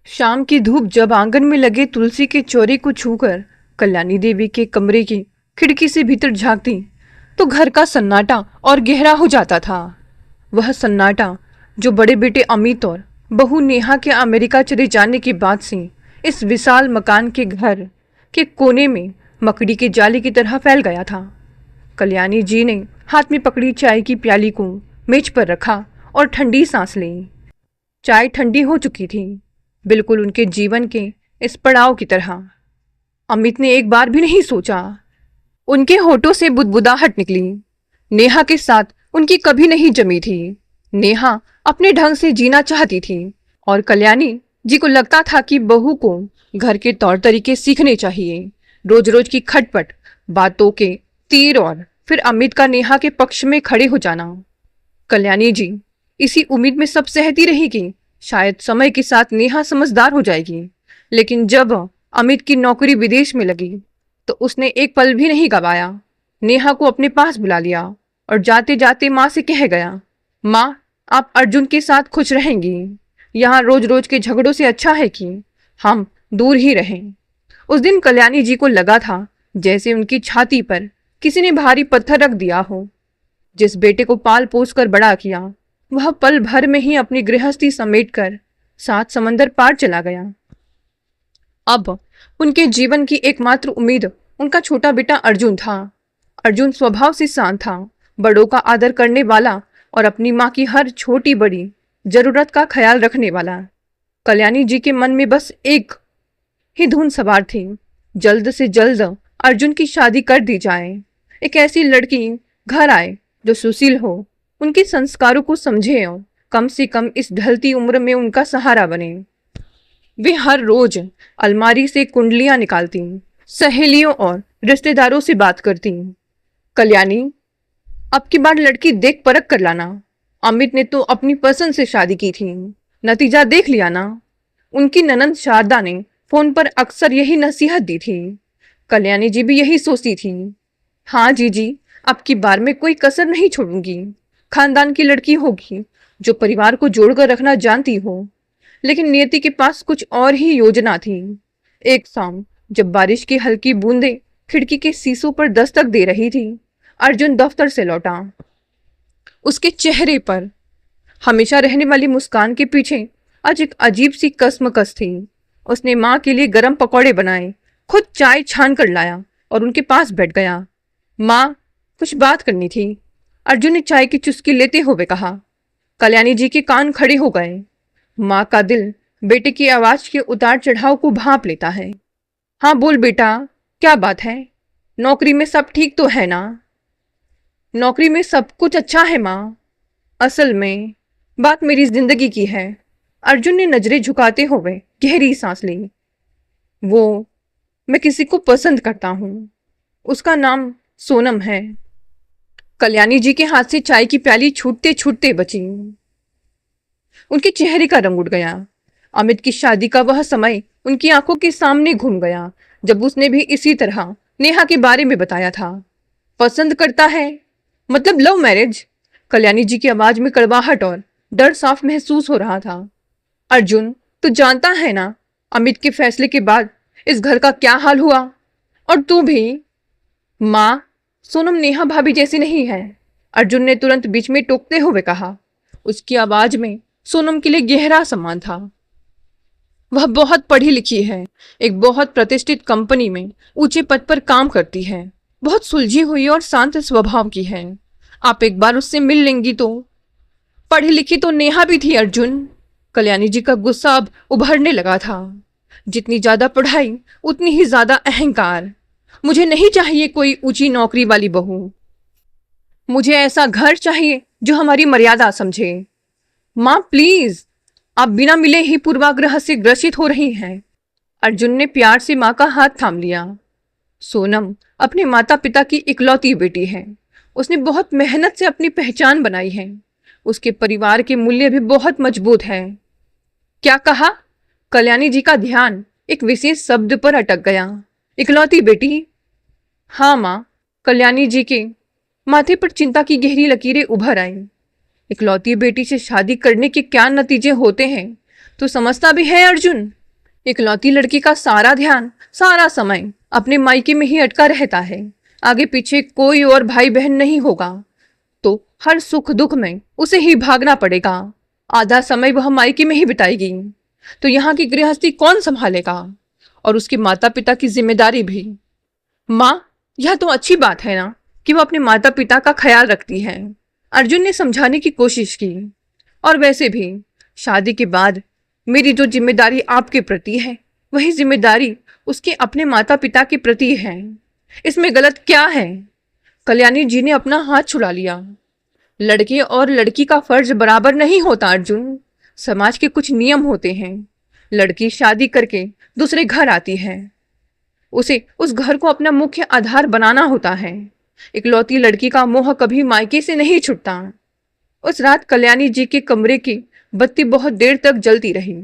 शाम की धूप जब आंगन में लगे तुलसी के चौरे को छूकर कल्याणी देवी के कमरे की खिड़की से भीतर झांकती तो घर का सन्नाटा और गहरा हो जाता था। वह सन्नाटा जो बड़े बेटे अमित और बहू नेहा के अमेरिका चले जाने के बाद से इस विशाल मकान के घर के कोने में मकड़ी के जाले की तरह फैल गया था। कल्याणी जी ने हाथ में पकड़ी चाय की प्याली को मेज पर रखा और ठंडी सांस ली। चाय ठंडी हो चुकी थी, बिल्कुल उनके जीवन के इस पड़ाव की तरह। अमित ने एक बार भी नहीं सोचा। उनके होठों से बुदबुदाहट निकली। नेहा के साथ उनकी कभी नहीं जमी थी। नेहा अपने ढंग से जीना चाहती थी और कल्याणी जी को लगता था कि बहू को घर के तौर तरीके सीखने चाहिए। रोज रोज की खटपट, बातों के तीर और फिर अमित का नेहा के पक्ष में खड़े हो जाना। कल्याणी जी इसी उम्मीद में सब सहती रही कि शायद समय के साथ नेहा समझदार हो जाएगी। लेकिन जब अमित की नौकरी विदेश में लगी तो उसने एक पल भी नहीं गवाया। नेहा को अपने पास बुला लिया और जाते जाते माँ से कह गया, माँ आप अर्जुन के साथ खुश रहेंगी। यहाँ रोज रोज के झगड़ों से अच्छा है कि हम दूर ही रहें। उस दिन कल्याणी जी को लगा था जैसे उनकी छाती पर किसी ने भारी पत्थर रख दिया हो। जिस बेटे को पाल पोस कर बड़ा किया वह पल भर में ही अपनी गृहस्थी समेटकर 7 समंदर पार चला गया। अब उनके जीवन की एकमात्र उम्मीद उनका छोटा बेटा अर्जुन था। अर्जुन स्वभाव से शांत था, बड़ों का आदर करने वाला और अपनी माँ की हर छोटी बड़ी जरूरत का ख्याल रखने वाला। कल्याणी जी के मन में बस एक ही धुन सवार थी, जल्द से जल्द अर्जुन की शादी कर दी जाए। एक ऐसी लड़की घर आए जो सुशील हो, उनके संस्कारों को समझे और कम से कम इस ढलती उम्र में उनका सहारा बने। वे हर रोज अलमारी से कुंडलियां निकालती, सहेलियों और रिश्तेदारों से बात करती। कल्याणी अब की बार लड़की देख परख कर लाना। अमित ने तो अपनी पसंद से शादी की थी, नतीजा देख लिया ना। उनकी ननंद शारदा ने फोन पर अक्सर यही नसीहत दी थी। कल्याणी जी भी यही सोचती थी। हाँ जीजी, अब की बार में कोई कसर नहीं छोड़ूंगी। खानदान की लड़की होगी जो परिवार को जोड़कर रखना जानती हो। लेकिन नियति के पास कुछ और ही योजना थी। एक शाम जब बारिश की हल्की बूंदें खिड़की के शीशों पर दस्तक दे रही थी, अर्जुन दफ्तर से लौटा। उसके चेहरे पर हमेशा रहने वाली मुस्कान के पीछे आज एक अजीब सी कसमकस थी। उसने माँ के लिए गरम पकौड़े बनाए, खुद चाय छान कर लाया और उनके पास बैठ गया। माँ कुछ बात करनी थी, अर्जुन ने चाय की चुस्की लेते हुए कहा। कल्याणी जी के कान खड़े हो गए। माँ का दिल बेटे की आवाज के उतार चढ़ाव को भांप लेता है। हाँ बोल बेटा, क्या बात है? नौकरी में सब ठीक तो है ना? नौकरी में सब कुछ अच्छा है माँ। असल में बात मेरी जिंदगी की है। अर्जुन ने नजरें झुकाते हुए गहरी सांस ली। वो मैं किसी को पसंद करता हूँ, उसका नाम सोनम है। कल्याणी जी के हाथ से चाय की प्याली छूटते छूटते बची। उनके चेहरे का रंग उड़ गया। अमित की शादी का वह समय उनकी आंखों के सामने घूम गया जब उसने भी इसी तरह नेहा के बारे में बताया था। पसंद करता है मतलब लव मैरिज? कल्याणी जी की आवाज में कड़वाहट और डर साफ महसूस हो रहा था। अर्जुन तू जानता है ना अमित के फैसले के बाद इस घर का क्या हाल हुआ, और तू भी। माँ सोनम नेहा भाभी जैसी नहीं है, अर्जुन ने तुरंत बीच में टोकते हुए कहा। उसकी आवाज में सोनम के लिए गहरा सम्मान था। वह बहुत पढ़ी लिखी है, एक बहुत प्रतिष्ठित कंपनी में ऊंचे पद पर काम करती है, बहुत सुलझी हुई और शांत स्वभाव की है। आप एक बार उससे मिल लेंगी तो। पढ़ी लिखी तो नेहा भी थी अर्जुन। कल्याणी जी का गुस्सा अब उभरने लगा था। जितनी ज्यादा पढ़ाई उतनी ही ज्यादा अहंकार। मुझे नहीं चाहिए कोई ऊंची नौकरी वाली बहू, मुझे ऐसा घर चाहिए जो हमारी मर्यादा समझे। माँ प्लीज, आप बिना मिले ही पूर्वाग्रह से ग्रसित हो रही हैं। अर्जुन ने प्यार से माँ का हाथ थाम लिया। सोनम अपने माता पिता की इकलौती बेटी है। उसने बहुत मेहनत से अपनी पहचान बनाई है। उसके परिवार के मूल्य भी बहुत मजबूत है। क्या कहा? कल्याणी जी का ध्यान एक विशेष शब्द पर अटक गया। इकलौती बेटी? हाँ माँ। कल्याणी जी के माथे पर चिंता की गहरी लकीरें उभर आईं। इकलौती बेटी से शादी करने के क्या नतीजे होते हैं तू समझता भी है अर्जुन, इकलौती लड़की का सारा ध्यान, सारा समय अपने मायके में ही अटका रहता है। आगे पीछे कोई और भाई बहन नहीं होगा तो हर सुख दुख में उसे ही भागना पड़ेगा। आधा समय वह मायके में ही बिताएगी तो यहाँ की गृहस्थी कौन संभालेगा, और उसके माता पिता की जिम्मेदारी भी। माँ, यह तो अच्छी बात है ना कि वो अपने माता पिता का ख्याल रखती है, अर्जुन ने समझाने की कोशिश की। और वैसे भी शादी के बाद मेरी जो जिम्मेदारी आपके प्रति है वही जिम्मेदारी उसके अपने माता पिता के प्रति है। इसमें गलत क्या है? कल्याणी जी ने अपना हाथ छुड़ा लिया। लड़के और लड़की का फर्ज बराबर नहीं होता अर्जुन, समाज के कुछ नियम होते हैं। लड़की शादी करके दूसरे घर आती है, उसे उस घर को अपना मुख्य आधार बनाना होता है। इकलौती लड़की का मोह कभी मायके से नहीं छूटता। उस रात कल्याणी जी के कमरे की बत्ती बहुत देर तक जलती रही।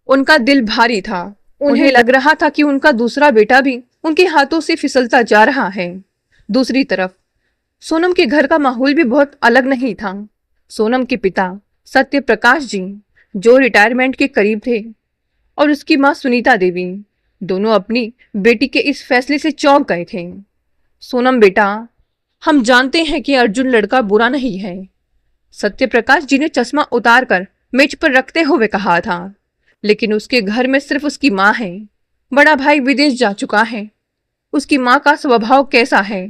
उनका दिल भारी था। उन्हें लग रहा था कि उनका दूसरा बेटा भी उनके हाथों से फिसलता जा रहा है। दूसरी तरफ सोनम के घर का माहौल भी बहुत अलग नहीं था। सोनम के पिता सत्य प्रकाश जी, जो रिटायरमेंट के करीब थे, और उसकी माँ सुनीता देवी, दोनों अपनी बेटी के इस फैसले से चौंक गए थे। सोनम बेटा, हम जानते हैं कि अर्जुन लड़का बुरा नहीं है, सत्य प्रकाश जी ने चश्मा उतार कर मेज पर रखते हुए कहा था, लेकिन उसके घर में सिर्फ उसकी माँ है। बड़ा भाई विदेश जा चुका है। उसकी माँ का स्वभाव कैसा है,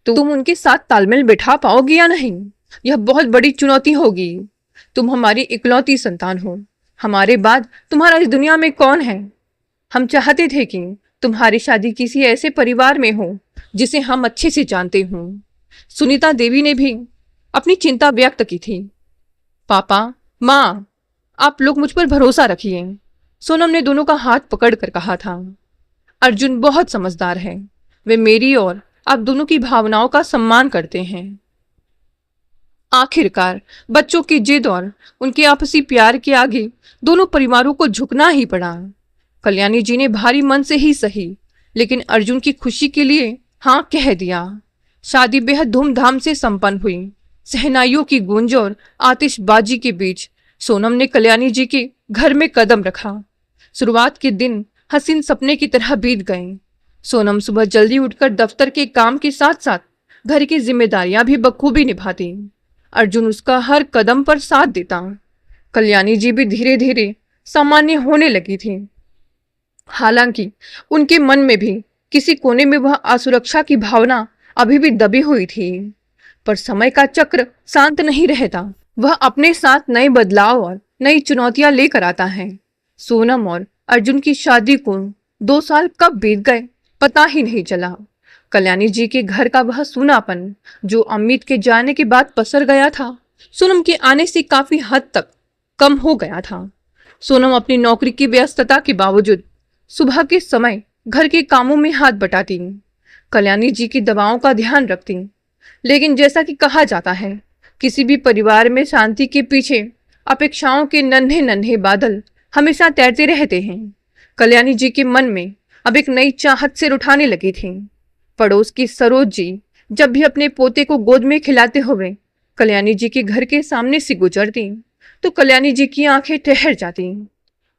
तुम उनके साथ तालमेल बिठा पाओगी या नहीं, यह बहुत बड़ी चुनौती होगी। तुम हमारी इकलौती संतान हो, हमारे बाद तुम्हारा इस दुनिया में कौन है। हम चाहते थे कि तुम्हारी शादी किसी ऐसे परिवार में हो जिसे हम अच्छे से जानते हों। सुनीता देवी ने भी अपनी चिंता व्यक्त की थी। पापा, माँ, आप लोग मुझ पर भरोसा रखिए, सोनम ने दोनों का हाथ पकड़कर कहा था। अर्जुन बहुत समझदार है, वे मेरी और आप दोनों की भावनाओं का सम्मान करते हैं। आखिरकार बच्चों की जिद और उनके आपसी प्यार के आगे दोनों परिवारों को झुकना ही पड़ा। कल्याणी जी ने भारी मन से ही सही, लेकिन अर्जुन की खुशी के लिए हाँ कह दिया। शादी बेहद धूमधाम से संपन्न हुई। सहनाइयों की गूंज और आतिशबाजी के बीच सोनम ने कल्याणी जी के घर में कदम रखा। शुरुआत के दिन हसीन सपने की तरह बीत गए। सोनम सुबह जल्दी उठकर दफ्तर के काम के साथ साथ घर की जिम्मेदारियां भी बखूबी निभाती। अर्जुन उसका हर कदम पर साथ देता। कल्याणी जी भी धीरे धीरे सामान्य होने लगी थी। हालांकि उनके मन में भी किसी कोने में वह असुरक्षा की भावना अभी भी दबी हुई थी। पर समय का चक्र शांत नहीं रहता, वह अपने साथ नए बदलाव और नई चुनौतियां लेकर आता है। सोनम और अर्जुन की शादी को 2 साल कब बीत गए पता ही नहीं चला। कल्याणी जी के घर का वह सूनापन जो अमित के जाने के बाद पसर गया था, सोनम के आने से काफी हद तक कम हो गया था। सोनम अपनी नौकरी की व्यस्तता के बावजूद सुबह के समय घर के कामों में हाथ बटाती, कल्याणी जी की दवाओं का ध्यान रखती। लेकिन जैसा कि कहा जाता है, किसी भी परिवार में शांति के पीछे अपेक्षाओं के नन्हे नन्हे बादल हमेशा तैरते रहते हैं। कल्याणी जी के मन में अब एक नई चाहत सिर उठाने लगी थी। पड़ोस की सरोज जी जब भी अपने पोते को गोद में खिलाते हुए कल्याणी जी के घर के सामने से गुजरती तो कल्याणी जी की आंखें ठहर जाती।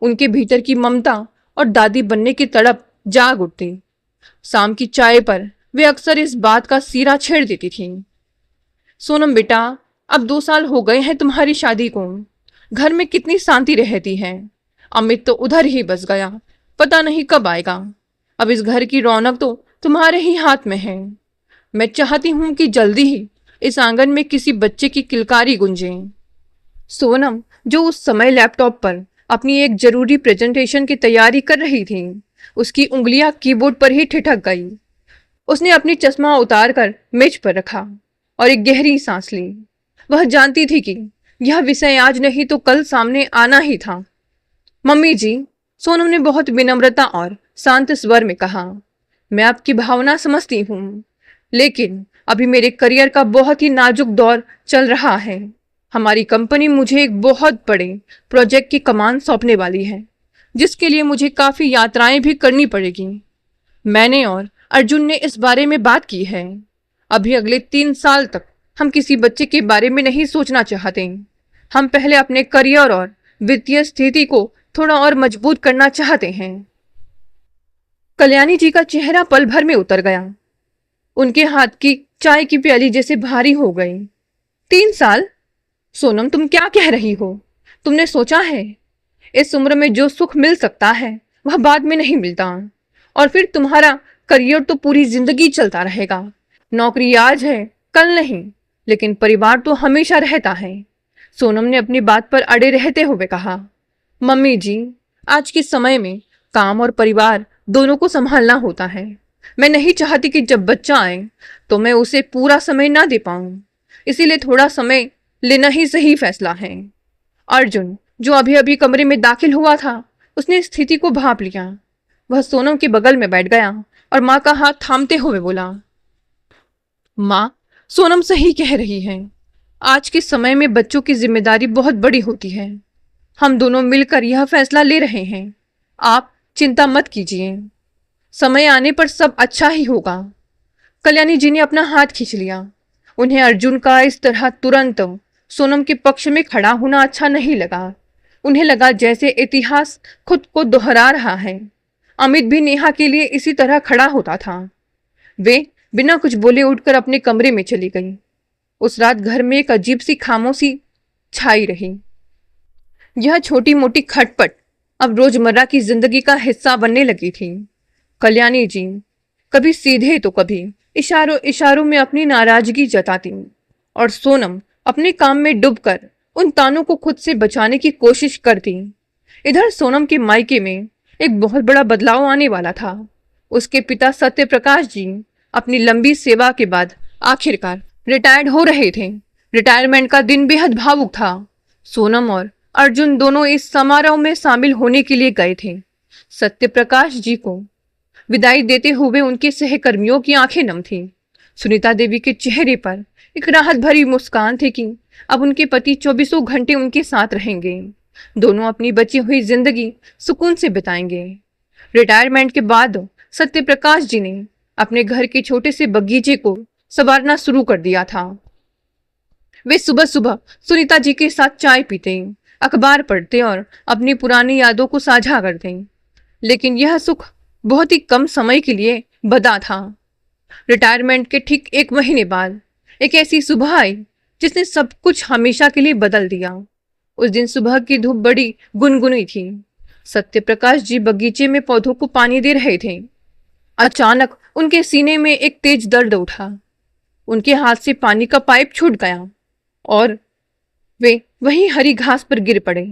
उनके भीतर की ममता और दादी बनने की तड़प जाग उठती। शाम की चाय पर वे अक्सर इस बात का सिरा छेड़ देती थी। सोनम बेटा, अब 2 साल हो गए हैं तुम्हारी शादी को, घर में कितनी शांति रहती है। अमित तो उधर ही बस गया, पता नहीं कब आएगा। अब इस घर की रौनक तो तुम्हारे ही हाथ में है। मैं चाहती हूं कि जल्दी ही इस आंगन में किसी बच्चे की किलकारी गूंजे। सोनम, जो उस समय लैपटॉप पर अपनी एक जरूरी प्रेजेंटेशन की तैयारी कर रही थी, उसकी उंगलियां कीबोर्ड पर ही ठिठक गई। उसने अपनी चश्मा उतार कर मेज पर रखा और एक गहरी सांस ली। वह जानती थी कि यह विषय आज नहीं तो कल सामने आना ही था। मम्मी जी, सोनम ने बहुत विनम्रता और शांत स्वर में कहा, मैं आपकी भावना समझती हूँ, लेकिन अभी मेरे करियर का बहुत ही नाजुक दौर चल रहा है। हमारी कंपनी मुझे एक बहुत बड़े प्रोजेक्ट की कमान सौंपने वाली है, जिसके लिए मुझे काफ़ी यात्राएं भी करनी पड़ेगी। मैंने और अर्जुन ने इस बारे में बात की है। अभी अगले 3 साल तक हम किसी बच्चे के बारे में नहीं सोचना चाहते। हम पहले अपने करियर और वित्तीय स्थिति को थोड़ा और मजबूत करना चाहते हैं। कल्याणी जी का चेहरा पल भर में उतर गया। उनके हाथ की चाय की प्याली जैसे भारी हो गई। 3 साल? सोनम, तुम क्या कह रही हो? तुमने सोचा है इस उम्र में जो सुख मिल सकता है वह बाद में नहीं मिलता। और फिर तुम्हारा करियर तो पूरी जिंदगी चलता रहेगा। नौकरी आज है कल नहीं, लेकिन परिवार तो हमेशा रहता है। सोनम ने अपनी बात पर अड़े रहते हुए कहा। मम्मी जी, आज के समय में काम और परिवार दोनों को संभालना होता है। मैं नहीं चाहती कि जब बच्चा आए तो मैं उसे पूरा समय ना दे पाऊं। इसीलिए थोड़ा समय लेना ही सही फैसला है। अर्जुन, जो अभी अभी कमरे में दाखिल हुआ था, उसने स्थिति को भांप लिया। वह सोनम के बगल में बैठ गया और माँ का हाथ थामते हुए बोला, माँ, सोनम सही कह रही है। आज के समय में बच्चों की जिम्मेदारी बहुत बड़ी होती है। हम दोनों मिलकर यह फैसला ले रहे हैं। आप चिंता मत कीजिए, समय आने पर सब अच्छा ही होगा। कल्याणी जी ने अपना हाथ खींच लिया। उन्हें अर्जुन का इस तरह तुरंत सोनम के पक्ष में खड़ा होना अच्छा नहीं लगा। उन्हें लगा जैसे इतिहास खुद को दोहरा रहा है। अमित भी नेहा के लिए इसी तरह खड़ा होता था। वे बिना कुछ बोले उठकर अपने कमरे में चली गई। उस रात घर में एक अजीब सी खामोशी छाई रही। यह छोटी मोटी खटपट अब रोजमर्रा की जिंदगी का हिस्सा बनने लगी थी। कल्याणी जी कभी सीधे तो कभी इशारों इशारों में अपनी नाराजगी जताती और सोनम अपने काम में डूबकर उन तानों को खुद से बचाने की कोशिश करती। इधर सोनम के मायके में एक बहुत बड़ा बदलाव आने वाला था। उसके पिता सत्य प्रकाश जी अपनी लंबी सेवा के बाद आखिरकार रिटायर्ड हो रहे थे। रिटायरमेंट का दिन बेहद भावुक था। सोनम और अर्जुन दोनों इस समारोह में शामिल होने के लिए गए थे। सत्य प्रकाश जी को विदाई देते हुए उनके सहकर्मियों की आंखें नम थीं। सुनीता देवी के चेहरे पर एक राहत भरी मुस्कान थी कि अब उनके पति 24 घंटे उनके साथ रहेंगे। दोनों अपनी बची हुई जिंदगी सुकून से बिताएंगे। रिटायरमेंट के बाद सत्य प्रकाश जी ने अपने घर के छोटे से बगीचे को संवारना शुरू कर दिया था। वे सुबह सुबह सुनीता जी के साथ चाय पीते, अखबार पढ़ते और अपनी पुरानी यादों को साझा करते। लेकिन यह सुख बहुत ही कम समय के लिए बदा था। रिटायरमेंट के ठीक 1 महीने बाद एक ऐसी सुबह आई जिसने सब कुछ हमेशा के लिए बदल दिया। उस दिन सुबह की धूप बड़ी गुनगुनी थी। सत्य प्रकाश जी बगीचे में पौधों को पानी दे रहे थे। अचानक उनके सीने में एक तेज दर्द उठा। उनके हाथ से पानी का पाइप छूट गया और वे वहीं हरी घास पर गिर पड़े।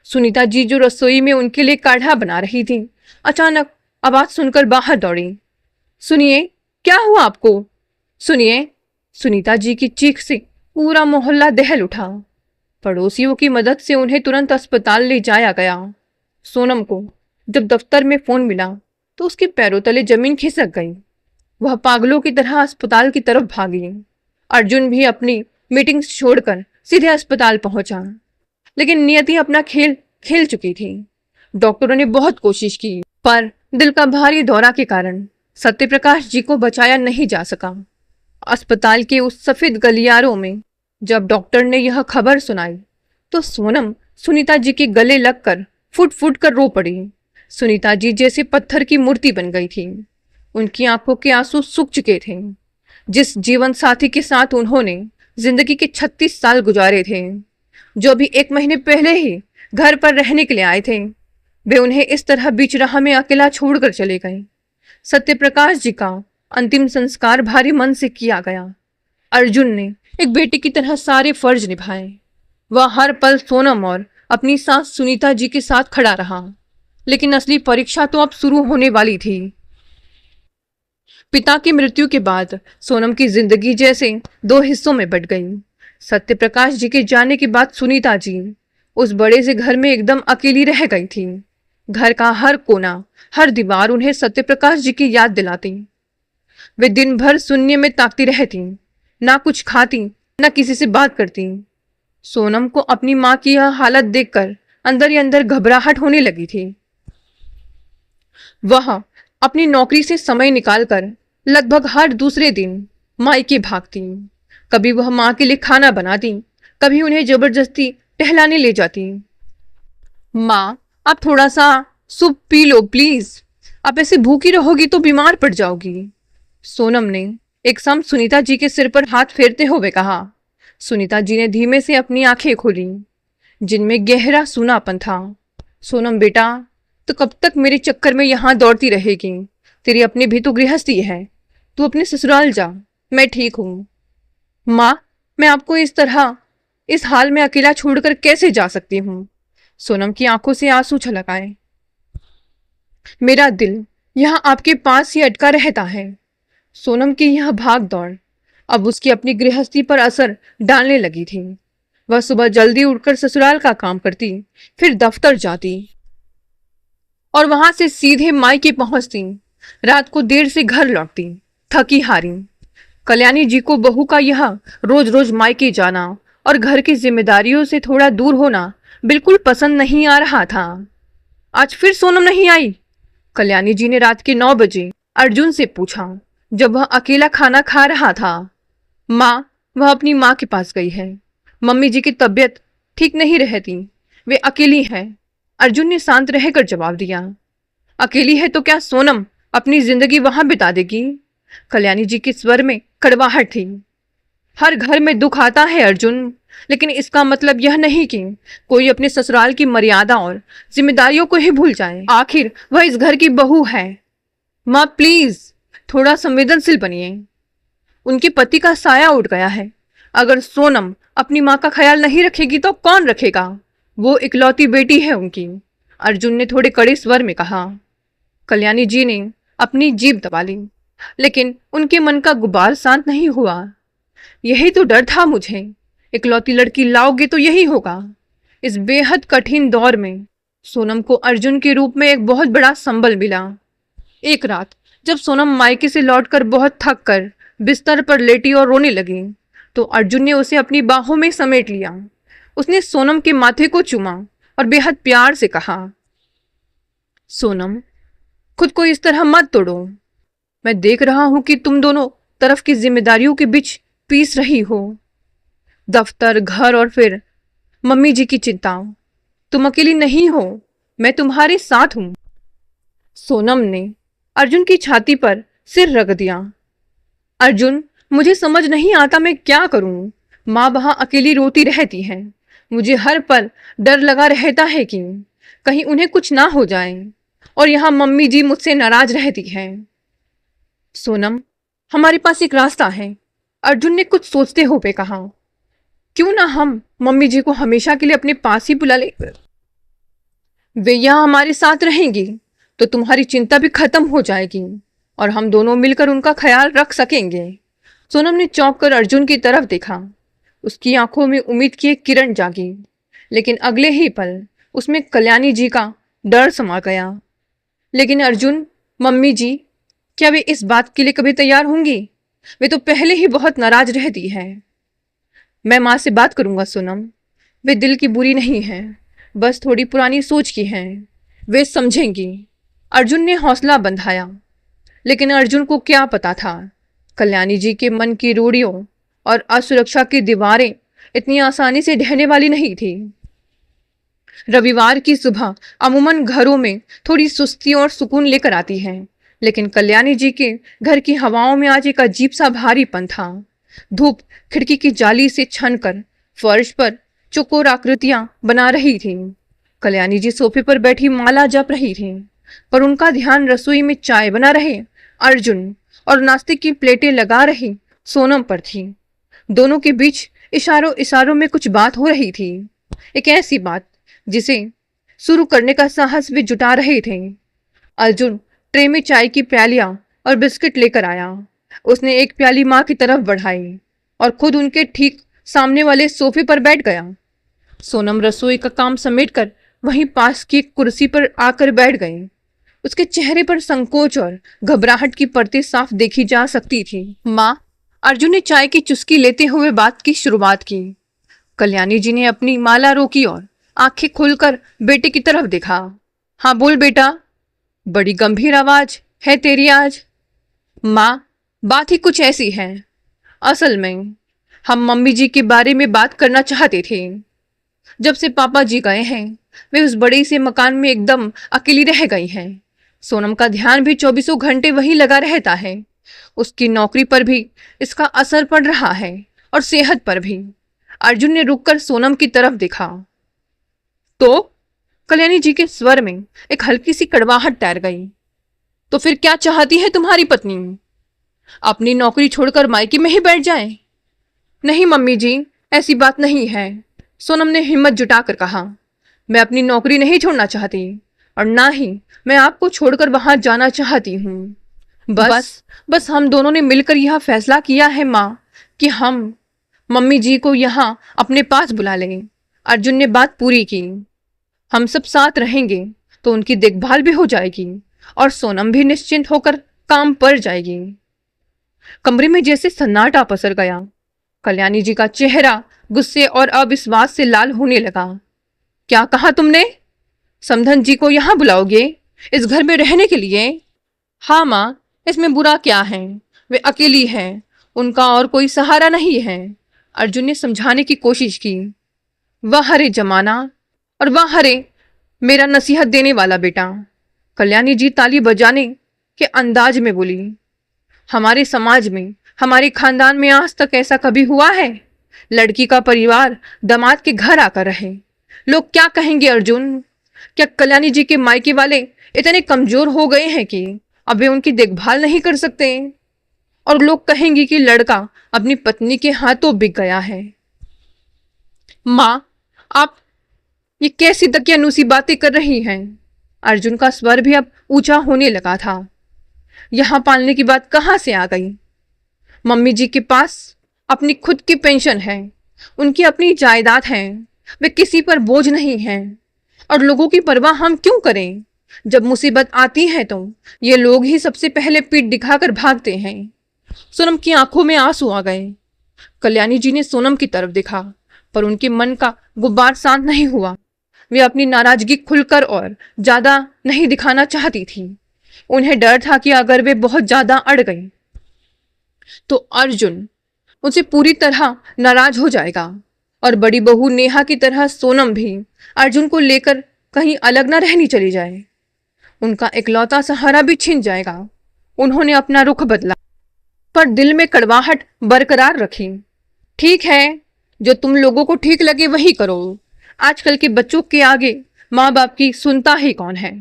सुनीता जी जो रसोई में उनके लिए काढ़ा बना रही थी, अचानक आवाज सुनकर बाहर दौड़ी। सुनिए, क्या हुआ आपको? सुनिए। सुनीता जी की चीख से पूरा मोहल्ला दहल उठा। पड़ोसियों की मदद से उन्हें तुरंत अस्पताल ले जाया गया। सोनम को जब दफ्तर में फोन मिला तो उसके पैरों तले जमीन खिसक गई। वह पागलों की तरह अस्पताल की तरफ भागी। अर्जुन भी अपनी मीटिंग्स छोड़कर सीधे अस्पताल पहुंचा। लेकिन नियति अपना खेल खेल चुकी थी। डॉक्टरों ने बहुत कोशिश की, पर दिल का भारी दौरा के कारण सत्यप्रकाश जी को बचाया नहीं जा सका। अस्पताल के उस सफेद गलियारों में जब डॉक्टर ने यह खबर सुनाई तो सोनम सुनीता जी के गले लगकर फुट फुट कर रो पड़ी। सुनीता जी जैसे पत्थर की मूर्ति बन गई थी। उनकी आंखों के आंसू सूख चुके थे। जिस जीवन साथी के साथ उन्होंने जिंदगी के 36 साल गुजारे थे, जो अभी 1 महीने पहले ही घर पर रहने के लिए आए थे, वे उन्हें इस तरह बीच राह में अकेला छोड़कर चले गए। सत्यप्रकाश जी का अंतिम संस्कार भारी मन से किया गया। अर्जुन ने एक बेटे की तरह सारे फर्ज निभाए। वह हर पल सोनम और अपनी सास सुनीता जी के साथ खड़ा रहा। लेकिन असली परीक्षा तो अब शुरू होने वाली थी। पिता की मृत्यु के बाद सोनम की जिंदगी जैसे 2 हिस्सों में बट गई। सत्यप्रकाश जी के जाने के बाद सुनीता जी उस बड़े से घर में एकदम अकेली रह गई थी। घर का हर कोना, हर दीवार उन्हें सत्यप्रकाश जी की याद दिलाती। वे दिन भर शून्य में ताकती रहती, ना कुछ खाती, ना किसी से बात करती। सोनम को अपनी माँ की यह हालत देखकर अंदर ही अंदर घबराहट होने लगी थी। वह अपनी नौकरी से समय निकालकर लगभग हर दूसरे दिन मायके भागती। कभी वह माँ के लिए खाना बनाती, कभी उन्हें जबरदस्ती टहलाने ले जाती। माँ, आप थोड़ा सा सूप पी लो प्लीज। आप ऐसे भूखी रहोगी तो बीमार पड़ जाओगी। सोनम ने एकदम सुनीता जी के सिर पर हाथ फेरते हुए कहा। सुनीता जी ने धीमे से अपनी आंखें खोली, जिनमें गहरा सूनापन था। सोनम बेटा, तो कब तक मेरे चक्कर में यहाँ दौड़ती रहेगी? तेरी अपनी भी तो गृहस्थी है। तू अपने ससुराल जा, मैं ठीक हूँ। माँ, मैं आपको इस तरह इस हाल में अकेला छोड़कर कैसे जा सकती हूँ? सोनम की आंखों से आंसू छलक आए। मेरा दिल यहाँ आपके पास ही अटका रहता है। सोनम की यह भाग दौड़ अब उसकी अपनी गृहस्थी पर असर डालने लगी थी। वह सुबह जल्दी उठकर ससुराल का काम करती, फिर दफ्तर जाती और वहां से सीधे मायके पहुंचती। रात को देर से घर लौटती, थकी हारी। कल्याणी जी को बहू का यह रोज रोज मायके जाना और घर की जिम्मेदारियों से थोड़ा दूर होना बिल्कुल पसंद नहीं आ रहा था। आज फिर सोनम नहीं आई? कल्याणी जी ने रात के 9 बजे अर्जुन से पूछा, जब वह अकेला खाना खा रहा था। माँ, वह अपनी माँ के पास गई है। मम्मी जी की तबीयत ठीक नहीं रहती, वे अकेली हैं। अर्जुन ने शांत रहकर जवाब दिया। अकेली है तो क्या सोनम अपनी जिंदगी वहां बिता देगी? कल्याणी जी के स्वर में कड़वाहट थी। हर घर में दुख आता है अर्जुन, लेकिन इसका मतलब यह नहीं कि कोई अपने ससुराल की मर्यादा और जिम्मेदारियों को ही भूल जाए। आखिर वह इस घर की बहू है। माँ प्लीज थोड़ा संवेदनशील बनिए। उनके पति का साया उठ गया है। अगर सोनम अपनी माँ का ख्याल नहीं रखेगी तो कौन रखेगा? वो इकलौती बेटी है उनकी, अर्जुन ने थोड़े कड़े स्वर में कहा। कल्याणी जी ने अपनी जीभ दबा ली, लेकिन उनके मन का गुबार शांत नहीं हुआ। यही तो डर था मुझे, इकलौती लड़की लाओगे तो यही होगा। इस बेहद कठिन दौर में सोनम को अर्जुन के रूप में एक बहुत बड़ा संबल मिला। एक रात जब सोनम मायके से लौटकर बहुत थक कर बिस्तर पर लेटी और रोने लगी, तो अर्जुन ने उसे अपनी बाहों में समेट लिया। उसने सोनम के माथे को चूमा और बेहद प्यार से कहा, सोनम, खुद को इस तरह मत तोड़ो। मैं देख रहा हूं कि तुम दोनों तरफ की जिम्मेदारियों के बीच पीस रही हो। दफ्तर, घर और फिर मम्मी जी की चिंता। तुम अकेली नहीं हो, मैं तुम्हारे साथ हूं। सोनम ने अर्जुन की छाती पर सिर रख दिया। अर्जुन, मुझे समझ नहीं आता मैं क्या करूं। माँ वहां अकेली रोती रहती है। मुझे हर पल डर लगा रहता है कि कहीं उन्हें कुछ ना हो जाए, और यहाँ मम्मी जी मुझसे नाराज रहती है। सोनम, हमारे पास एक रास्ता है, अर्जुन ने कुछ सोचते हुए कहा। क्यों ना हम मम्मी जी को हमेशा के लिए अपने पास ही बुला ले। वे यहाँ हमारे साथ रहेंगी तो तुम्हारी चिंता भी खत्म हो जाएगी और हम दोनों मिलकर उनका ख्याल रख सकेंगे। सोनम ने चौंक कर अर्जुन की तरफ देखा। उसकी आंखों में उम्मीद की एक किरण जागी, लेकिन अगले ही पल उसमें कल्याणी जी का डर समा गया। लेकिन अर्जुन, मम्मी जी, क्या वे इस बात के लिए कभी तैयार होंगी? वे तो पहले ही बहुत नाराज रहती है। मैं माँ से बात करूंगा सोनम, वे दिल की बुरी नहीं है, बस थोड़ी पुरानी सोच की हैं, वे समझेंगी। अर्जुन ने हौसला बंधाया, लेकिन अर्जुन को क्या पता था कल्याणी जी के मन की रूढ़ियों और असुरक्षा की दीवारें इतनी आसानी से ढहने वाली नहीं थी। रविवार की सुबह अमूमन घरों में थोड़ी सुस्ती और सुकून लेकर आती है, लेकिन कल्याणी जी के घर की हवाओं में आज एक अजीब सा भारीपन था। धूप खिड़की की जाली से छनकर फर्श पर चौकोर आकृतियां बना रही थी। कल्याणी जी सोफे पर बैठी माला जप रही थी, पर उनका ध्यान रसोई में चाय बना रहे अर्जुन और नाश्ते की प्लेटें लगा रही सोनम पर थी। दोनों के बीच इशारों इशारों में कुछ बात हो रही थी, एक ऐसी बात जिसे शुरू करने का साहस वे जुटा रहे थे। अर्जुन ट्रे में चाय की प्यालियां और बिस्किट लेकर आया। उसने एक प्याली माँ की तरफ बढ़ाई और खुद उनके ठीक सामने वाले सोफे पर बैठ गया। सोनम रसोई का काम समेटकर वहीं पास की कुर्सी पर आकर बैठ गई। उसके चेहरे पर संकोच और घबराहट की परतें साफ देखी जा सकती थी। माँ, अर्जुन ने चाय की चुस्की लेते हुए बात की शुरुआत की। कल्याणी जी ने अपनी माला रोकी और आंखें खोलकर बेटे की तरफ देखा। हाँ बोल बेटा, बड़ी गंभीर आवाज है तेरी आज। माँ, बात ही कुछ ऐसी है। असल में हम मम्मी जी के बारे में बात करना चाहते थे। जब से पापा जी गए हैं वे उस बड़े से मकान में एकदम अकेली रह गई हैं। सोनम का ध्यान भी 24 घंटे वही लगा रहता है। उसकी नौकरी पर भी इसका असर पड़ रहा है और सेहत पर भी। अर्जुन ने रुककर सोनम की तरफ देखा तो कल्याणी जी के स्वर में एक हल्की सी कड़वाहट तैर गई। तो फिर क्या चाहती है तुम्हारी पत्नी? अपनी नौकरी छोड़कर मायके में ही बैठ जाए? नहीं मम्मी जी, ऐसी बात नहीं है, सोनम ने हिम्मत जुटाकर कहा। मैं अपनी नौकरी नहीं छोड़ना चाहती और ना ही मैं आपको छोड़कर वहां जाना चाहती हूँ। बस हम दोनों ने मिलकर यह फैसला किया है माँ कि हम मम्मी जी को यहाँ अपने पास बुला लें। अर्जुन ने बात पूरी की। हम सब साथ रहेंगे तो उनकी देखभाल भी हो जाएगी और सोनम भी निश्चिंत होकर काम पर जाएगी। कमरे में जैसे सन्नाटा पसर गया। कल्याणी जी का चेहरा गुस्से और अविश्वास से लाल होने लगा। क्या कहा तुमने? समधन जी को यहाँ बुलाओगे इस घर में रहने के लिए? हाँ माँ, इसमें बुरा क्या है? वे अकेली है, उनका और कोई सहारा नहीं है। अर्जुन ने समझाने की कोशिश की। वाह हरे जमाना और वाह हरे मेरा नसीहत देने वाला बेटा। कल्याणी जी ताली बजाने के अंदाज में बोली। हमारे समाज में, हमारे खानदान में आज तक ऐसा कभी हुआ है? लड़की का परिवार दामाद के घर आकर रहे। लोग क्या कहेंगे अर्जुन? क्या कल्याणी जी के मायके वाले इतने कमजोर हो गए हैं कि अब वे उनकी देखभाल नहीं कर सकते? और लोग कहेंगे कि लड़का अपनी पत्नी के हाथों बिक गया है। माँ, आप ये कैसी दकियानूसी बातें कर रही हैं? अर्जुन का स्वर भी अब ऊंचा होने लगा था। यहां पालने की बात कहां से आ गई? मम्मी जी के पास अपनी खुद की पेंशन है, उनकी अपनी जायदाद है, वे किसी पर बोझ नहीं हैं। और लोगों की परवाह हम क्यों करें? जब मुसीबत आती है तो ये लोग ही सबसे पहले पीठ दिखाकर भागते हैं। सोनम की आंखों में आंसू आ गए। कल्याणी जी ने सोनम की तरफ देखा पर उनके मन का गुब्बार शांत नहीं हुआ। वे अपनी नाराजगी खुलकर और ज्यादा नहीं दिखाना चाहती थी। उन्हें डर था कि अगर वे बहुत ज्यादा अड़ गई तो अर्जुन उनसे पूरी तरह नाराज हो जाएगा और बड़ी बहू नेहा की तरह सोनम भी अर्जुन को लेकर कहीं अलग न रहनी चली जाए। उनका इकलौता सहारा भी छिन जाएगा। उन्होंने अपना रुख बदला पर दिल में कड़वाहट बरकरार रखी। ठीक है, जो तुम लोगों को ठीक लगे वही करो। आजकल के बच्चों के आगे माँ बाप की सुनता ही कौन है?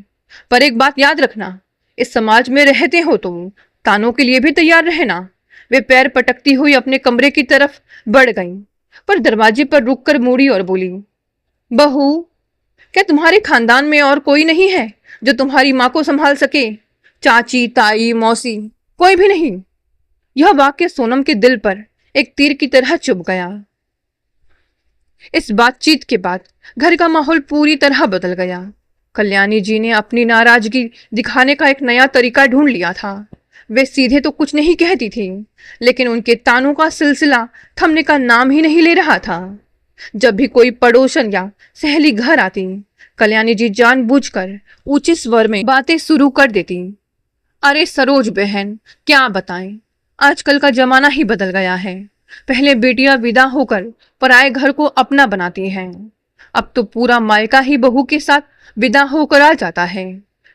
पर एक बात याद रखना, इस समाज में रहते हो तुम, तानों के लिए भी तैयार रहना। वे पैर पटकती हुई अपने कमरे की तरफ बढ़ गईं, पर दरवाजे पर रुककर मुड़ी और बोली, बहू, क्या तुम्हारे खानदान में और कोई नहीं है जो तुम्हारी माँ को संभाल सके? चाची, ताई, मौसी, कोई भी नहीं? यह वाक्य सोनम के दिल पर एक तीर की तरह चुभ गया। इस बातचीत के बाद घर का माहौल पूरी तरह बदल गया। कल्याणी जी ने अपनी नाराजगी दिखाने का एक नया तरीका ढूंढ लिया था। वे सीधे तो कुछ नहीं कहती थी, लेकिन उनके तानों का सिलसिला थमने का नाम ही नहीं ले रहा था। जब भी कोई पड़ोसन या सहेली घर आती, कल्याणी जी जानबूझकर ऊंचे स्वर में बातें शुरू कर देती। अरे सरोज बहन, क्या बताएं, आजकल का जमाना ही बदल गया है। पहले बेटियां विदा होकर पराए घर को अपना बनाती हैं, अब तो पूरा मायका ही बहू के साथ विदा होकर आ जाता है।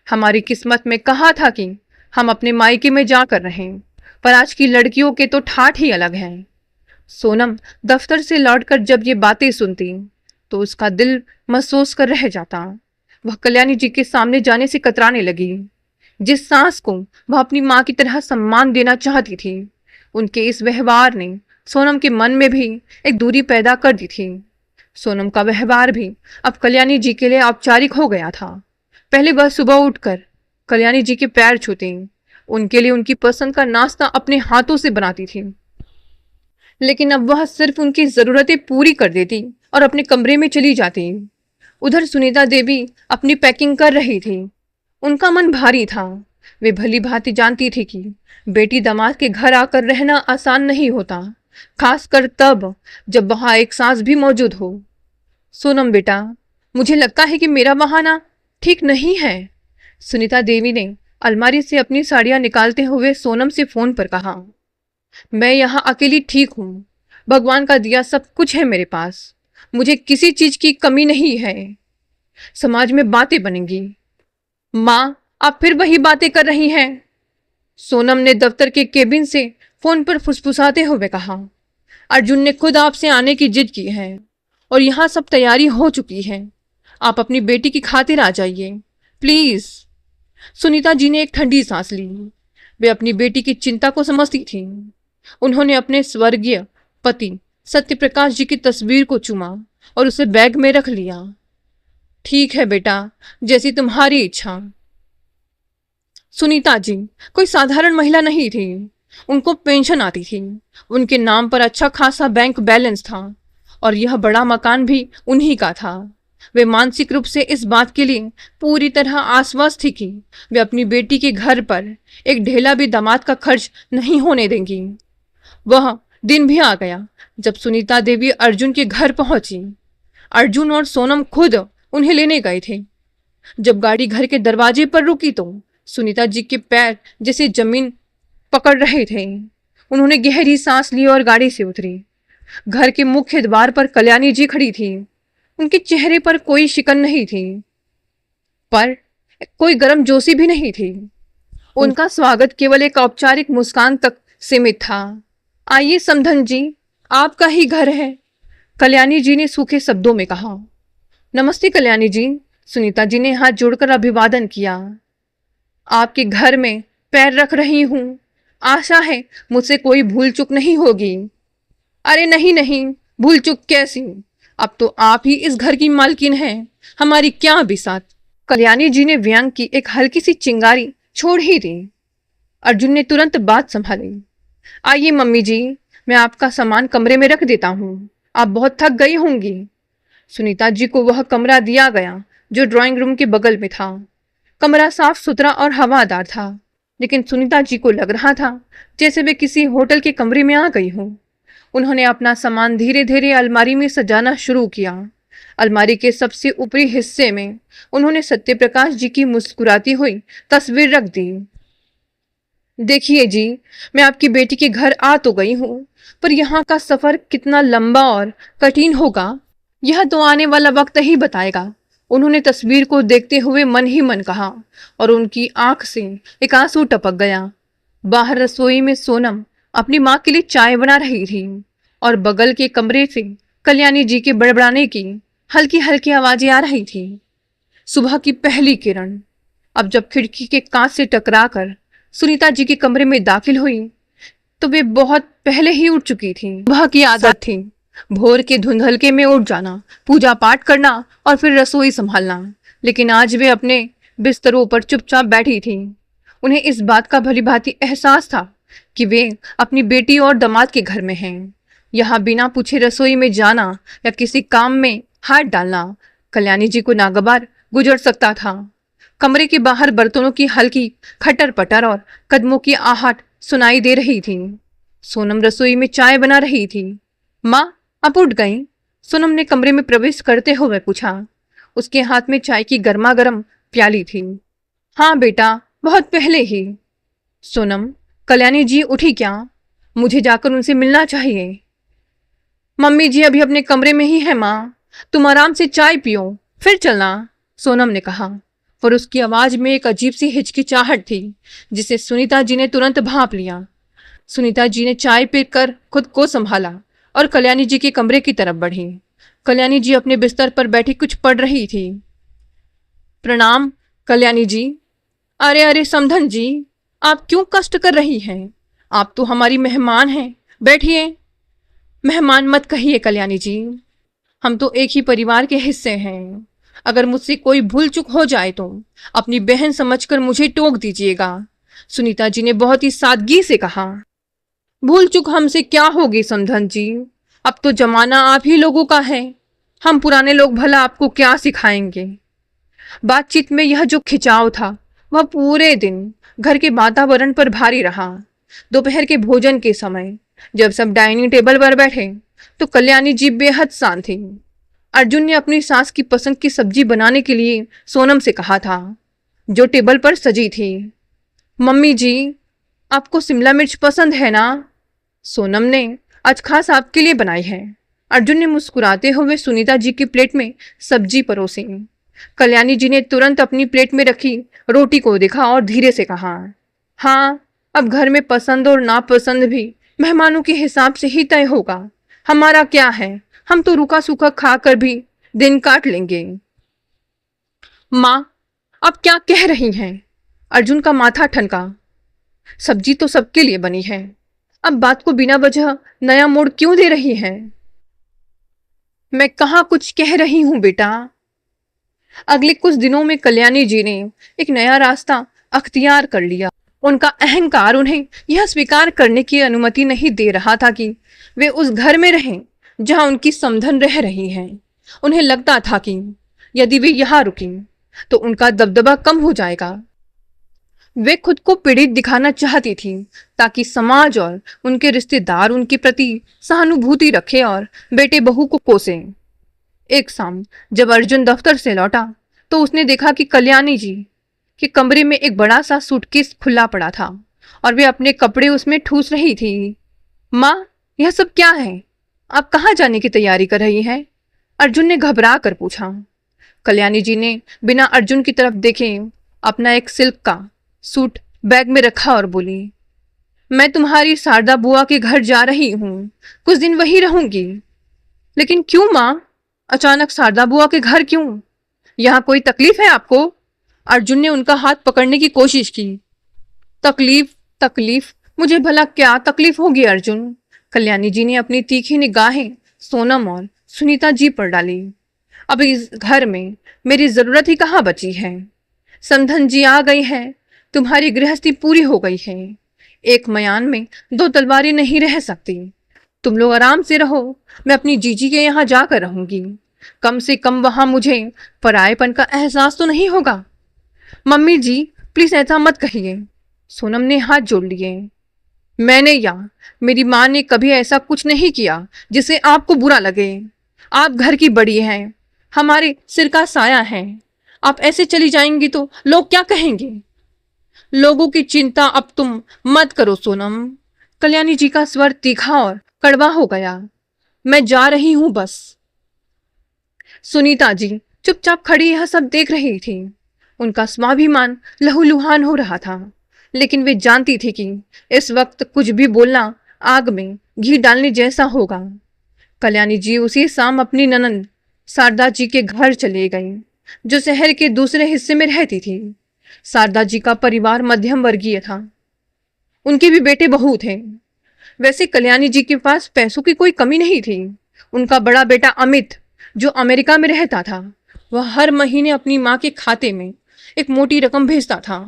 हमारी किस्मत में कहा था कि हम अपने मायके में जाकर रहें, पर आज की लड़कियों के तो ठाठ ही अलग हैं। सोनम दफ्तर से लौटकर जब ये बातें सुनती तो उसका दिल महसूस कर रह जाता। वह कल्याणी जी के सामने जाने से कतराने लगी। जिस सास को वह अपनी माँ की तरह सम्मान देना चाहती थी, उनके इस व्यवहार ने सोनम के मन में भी एक दूरी पैदा कर दी थी। सोनम का व्यवहार भी अब कल्याणी जी के लिए औपचारिक हो गया था। पहले वह सुबह उठकर कल्याणी जी के पैर छूती, उनके लिए उनकी पसंद का नाश्ता अपने हाथों से बनाती थी, लेकिन अब वह सिर्फ उनकी जरूरतें पूरी कर देती और अपने कमरे में चली जाती। उधर सुनीता देवी अपनी पैकिंग कर रही थी। उनका मन भारी था। वे भली भांति जानती थी कि बेटी दामाद के घर आकर रहना आसान नहीं होता, खासकर तब जब वहां एक सास भी मौजूद हो। सोनम बेटा, मुझे लगता है कि मेरा बहाना ठीक नहीं है, सुनीता देवी ने अलमारी से अपनी साड़ियां निकालते हुए सोनम से फोन पर कहा। मैं यहाँ अकेली ठीक हूँ, भगवान का दिया सब कुछ है मेरे पास, मुझे किसी चीज की कमी नहीं है। समाज में बातें बनेंगी। माँ, आप फिर वही बातें कर रही हैं। सोनम ने दफ्तर के केबिन से फोन पर फुसफुसाते हुए कहा। अर्जुन ने खुद आपसे आने की जिद की है और यहाँ सब तैयारी हो चुकी है। आप अपनी बेटी की खातिर आ जाइए प्लीज। सुनीता जी ने एक ठंडी सांस ली। वे अपनी बेटी की चिंता को समझती थी। उन्होंने अपने स्वर्गीय पति सत्यप्रकाश जी की तस्वीर को चूमा और उसे बैग में रख लिया। ठीक है बेटा, जैसी तुम्हारी इच्छा। सुनीता जी कोई साधारण महिला नहीं थी। उनको पेंशन आती थी, उनके नाम पर अच्छा खासा बैंक बैलेंस था और यह बड़ा मकान भी उन्हीं का था। वे मानसिक रूप से इस बात के लिए पूरी तरह आश्वस्त थी कि वे अपनी बेटी के घर पर एक ढेला भी दामाद का खर्च नहीं होने देंगी। वह दिन भी आ गया जब सुनीता देवी अर्जुन के घर पहुंची। अर्जुन और सोनम खुद उन्हें लेने गए थे। जब गाड़ी घर के दरवाजे पर रुकी तो सुनीता जी के पैर जैसे जमीन पकड़ रहे थे। उन्होंने गहरी सांस ली और गाड़ी से उतरी। घर के मुख्य द्वार पर कल्याणी जी खड़ी थी। उनके चेहरे पर कोई शिकन नहीं थी, पर कोई गर्मजोशी भी नहीं थी। उनका स्वागत केवल एक औपचारिक मुस्कान तक सीमित था। आइए समधन जी, आपका ही घर है, कल्याणी जी ने सूखे शब्दों में कहा। नमस्ते कल्याणी जी, सुनीता जी ने हाथ जोड़कर अभिवादन किया। आपके घर में पैर रख रही हूँ, आशा है मुझसे कोई भूल चूक नहीं होगी। अरे नहीं नहीं, भूल चूक कैसी, अब तो आप ही इस घर की मालकिन हैं, हमारी क्या बिसात। कल्याणी जी ने व्यंग की एक हल्की सी चिंगारी छोड़ ही दी। अर्जुन ने तुरंत बात संभाली। आइए मम्मी जी, मैं आपका सामान कमरे में रख देता हूँ, आप बहुत थक गई होंगी। सुनीता जी को वह कमरा दिया गया जो ड्राइंग रूम के बगल में था। कमरा साफ सुथरा और हवादार था, लेकिन सुनीता जी को लग रहा था जैसे वे किसी होटल के कमरे में आ गई हो। उन्होंने अपना सामान धीरे धीरे अलमारी में सजाना शुरू किया। अलमारी के सबसे ऊपरी हिस्से में उन्होंने सत्यप्रकाश जी की मुस्कुराती हुई तस्वीर रख दी। देखिए जी, मैं आपकी बेटी के घर आ तो गई हूँ, पर यहाँ का सफर कितना लंबा और कठिन होगा यह तो आने वाला वक्त ही बताएगा। उन्होंने तस्वीर को देखते हुए मन ही मन कहा और उनकी आंख से एक आंसू टपक गया। बाहर रसोई में सोनम अपनी माँ के लिए चाय बना रही थी और बगल के कमरे से कल्याणी जी के बड़बड़ाने की हल्की हल्की आवाजें आ रही थी। सुबह की पहली किरण अब जब खिड़की के कांच से टकराकर सुनीता जी के कमरे में दाखिल हुई तो वे बहुत पहले ही उठ चुकी थी। सुबह की आदत थी भोर के धुंधलके में उठ जाना, पूजा पाठ करना और फिर रसोई संभालना, लेकिन आज वे अपने बिस्तरों पर चुपचाप बैठी थी। उन्हें इस बात का भलीभांति एहसास था कि वे अपनी बेटी और दामाद के घर में हैं। यहाँ बिना पूछे रसोई में जाना या किसी काम में हाथ डालना कल्याणी जी को नागवार गुजर सकता था। कमरे के बाहर बर्तनों की हल्की खटर पटर और कदमों की आहट सुनाई दे रही थी। सोनम रसोई में चाय बना रही थी। माँ, आप उठ गई? सोनम ने कमरे में प्रवेश करते हुए पूछा। उसके हाथ में चाय की गर्मा गर्म प्याली थी। हाँ बेटा, बहुत पहले ही। सोनम, कल्याणी जी उठी क्या? मुझे जाकर उनसे मिलना चाहिए। मम्मी जी अभी अपने कमरे में ही है माँ, तुम आराम से चाय पियो फिर चलना, सोनम ने कहा। पर उसकी आवाज में एक अजीब सी हिचकिचाहट थी जिसे सुनीता जी ने तुरंत भांप लिया। सुनीता जी ने चाय पीकर खुद को संभाला और कल्याणी जी के कमरे की तरफ बढ़ी। कल्याणी जी अपने बिस्तर पर बैठी कुछ पढ़ रही थी। प्रणाम कल्याणी जी। अरे अरे समधन जी, आप क्यों कष्ट कर रही हैं? आप तो हमारी मेहमान हैं, बैठिए। मेहमान मत कहिए कल्याणी जी, हम तो एक ही परिवार के हिस्से हैं। अगर मुझसे कोई भूल चूक हो जाए तो अपनी बहन समझकर मुझे टोक दीजिएगा, सुनीता जी ने बहुत ही सादगी से कहा। भूल चूक हमसे क्या होगी समधन जी, अब तो जमाना आप ही लोगों का है, हम पुराने लोग भला आपको क्या सिखाएंगे। बातचीत में यह जो खिंचाव था वह पूरे दिन घर के वातावरण पर भारी रहा। दोपहर के भोजन के समय जब सब डाइनिंग टेबल पर बैठे तो कल्याणी जी बेहद शांत थी। अर्जुन ने अपनी सास की पसंद की सब्जी बनाने के लिए सोनम से कहा था, जो टेबल पर सजी थी। मम्मी जी, आपको शिमला मिर्च पसंद है ना? सोनम ने आज खास आपके लिए बनाई है। अर्जुन ने मुस्कुराते हुए सुनीता जी की प्लेट में सब्जी परोसी। कल्याणी जी ने तुरंत अपनी प्लेट में रखी रोटी को देखा और धीरे से कहा, हाँ, अब घर में पसंद और नापसंद भी मेहमानों के हिसाब से ही तय होगा। हमारा क्या है, हम तो रूखा सूखा खाकर भी दिन काट लेंगे। माँ, आप क्या कह रही हैं? अर्जुन का माथा ठनका। सब्जी तो सबके लिए बनी है, अब बात को बिना वजह नया मोड़ क्यों दे रही है? मैं कहाँ कुछ कह रही हूं बेटा। अगले कुछ दिनों में कल्याणी जी ने एक नया रास्ता अख्तियार कर लिया। उनका अहंकार उन्हें यह स्वीकार करने की अनुमति नहीं दे रहा था कि वे उस घर में रहें जहां उनकी समधन रह रही हैं। उन्हें लगता था कि यदि वे यहाँ रुकी तो उनका दबदबा कम हो जाएगा। वे खुद को पीड़ित दिखाना चाहती थी ताकि समाज और उनके रिश्तेदार उनके प्रति सहानुभूति रखे और बेटे बहू को कोसे। एक शाम जब अर्जुन दफ्तर से लौटा तो उसने देखा कि कल्याणी जी के कमरे में एक बड़ा सा सूटकेस खुला पड़ा था और वे अपने कपड़े उसमें ठूस रही थी। माँ, यह सब क्या है? आप कहाँ जाने की तैयारी कर रही हैं? अर्जुन ने घबरा कर पूछा। कल्याणी जी ने बिना अर्जुन की तरफ देखे अपना एक सिल्क का सूट बैग में रखा और बोली, मैं तुम्हारी शारदा बुआ के घर जा रही हूँ, कुछ दिन वहीं रहूंगी। लेकिन क्यों माँ? अचानक शारदा बुआ के घर क्यों? यहाँ कोई तकलीफ है आपको? अर्जुन ने उनका हाथ पकड़ने की कोशिश की। तकलीफ? तकलीफ? मुझे भला क्या तकलीफ होगी अर्जुन? कल्याणी जी ने अपनी तीखी निगाहें सोनम और सुनीता जी पर डाली। अब इस घर में मेरी जरूरत ही कहाँ बची है? समधन जी आ गई है, तुम्हारी गृहस्थी पूरी हो गई है। एक मयान में दो तलवारें नहीं रह सकती। तुम लोग आराम से रहो, मैं अपनी जीजी के यहाँ जाकर रहूंगी। कम से कम वहां मुझे परायेपन का एहसास तो नहीं होगा। मम्मी जी, प्लीज ऐसा मत कहिए। सोनम ने हाथ जोड़ लिए। मैंने या मेरी माँ ने कभी ऐसा कुछ नहीं किया जिसे आपको बुरा लगे। आप घर की बड़ी हैं, हमारे सिर का साया है। आप ऐसे चली जाएंगी तो लोग क्या कहेंगे? लोगों की चिंता अब तुम मत करो सोनम। कल्याणी जी का स्वर तीखा और कड़वा हो गया। मैं जा रही हूं बस। सुनीता जी चुपचाप खड़ी यह सब देख रही थी। उनका स्वाभिमान लहूलुहान हो रहा था, लेकिन वे जानती थी कि इस वक्त कुछ भी बोलना आग में घी डालने जैसा होगा। कल्याणी जी उसी शाम अपनी ननंद शारदा जी के घर चले गई, जो शहर के दूसरे हिस्से में रहती थी। शारदा जी का परिवार मध्यम वर्गीय था। उनके भी बेटे बहू थे। वैसे कल्याणी जी के पास पैसों की कोई कमी नहीं थी। उनका बड़ा बेटा अमित, जो अमेरिका में रहता था, वह हर महीने अपनी माँ के खाते में एक मोटी रकम भेजता था।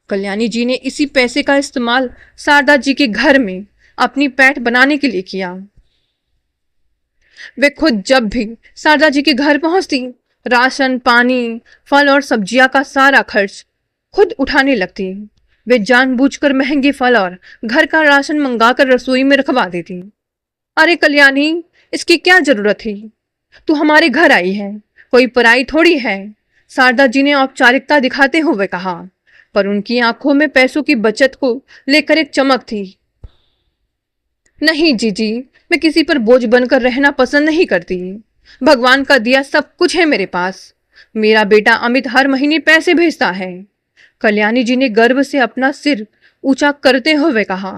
कल्याणी जी ने इसी पैसे का इस्तेमाल शारदा जी के घर में अपनी पैठ बनाने के लिए किया। वे खुद जब भी शारदा जी के घर पहुंचती, राशन, पानी, फल और सब्जियां का सारा खर्च खुद उठाने लगती। वे जानबूझकर महंगे फल और घर का राशन मंगाकर रसोई में रखवा देती। अरे कल्याणी, इसकी क्या जरूरत थी? तू हमारे घर आई है, कोई पराई थोड़ी है। शारदा जी ने औपचारिकता दिखाते हुए कहा, पर उनकी आंखों में पैसों की बचत को लेकर एक चमक थी। नहीं जीजी, मैं किसी पर बोझ बनकर रहना पसंद नहीं करती। भगवान का दिया सब कुछ है मेरे पास। मेरा बेटा अमित हर महीने पैसे भेजता है। कल्याणी जी ने गर्व से अपना सिर ऊंचा करते हुए कहा।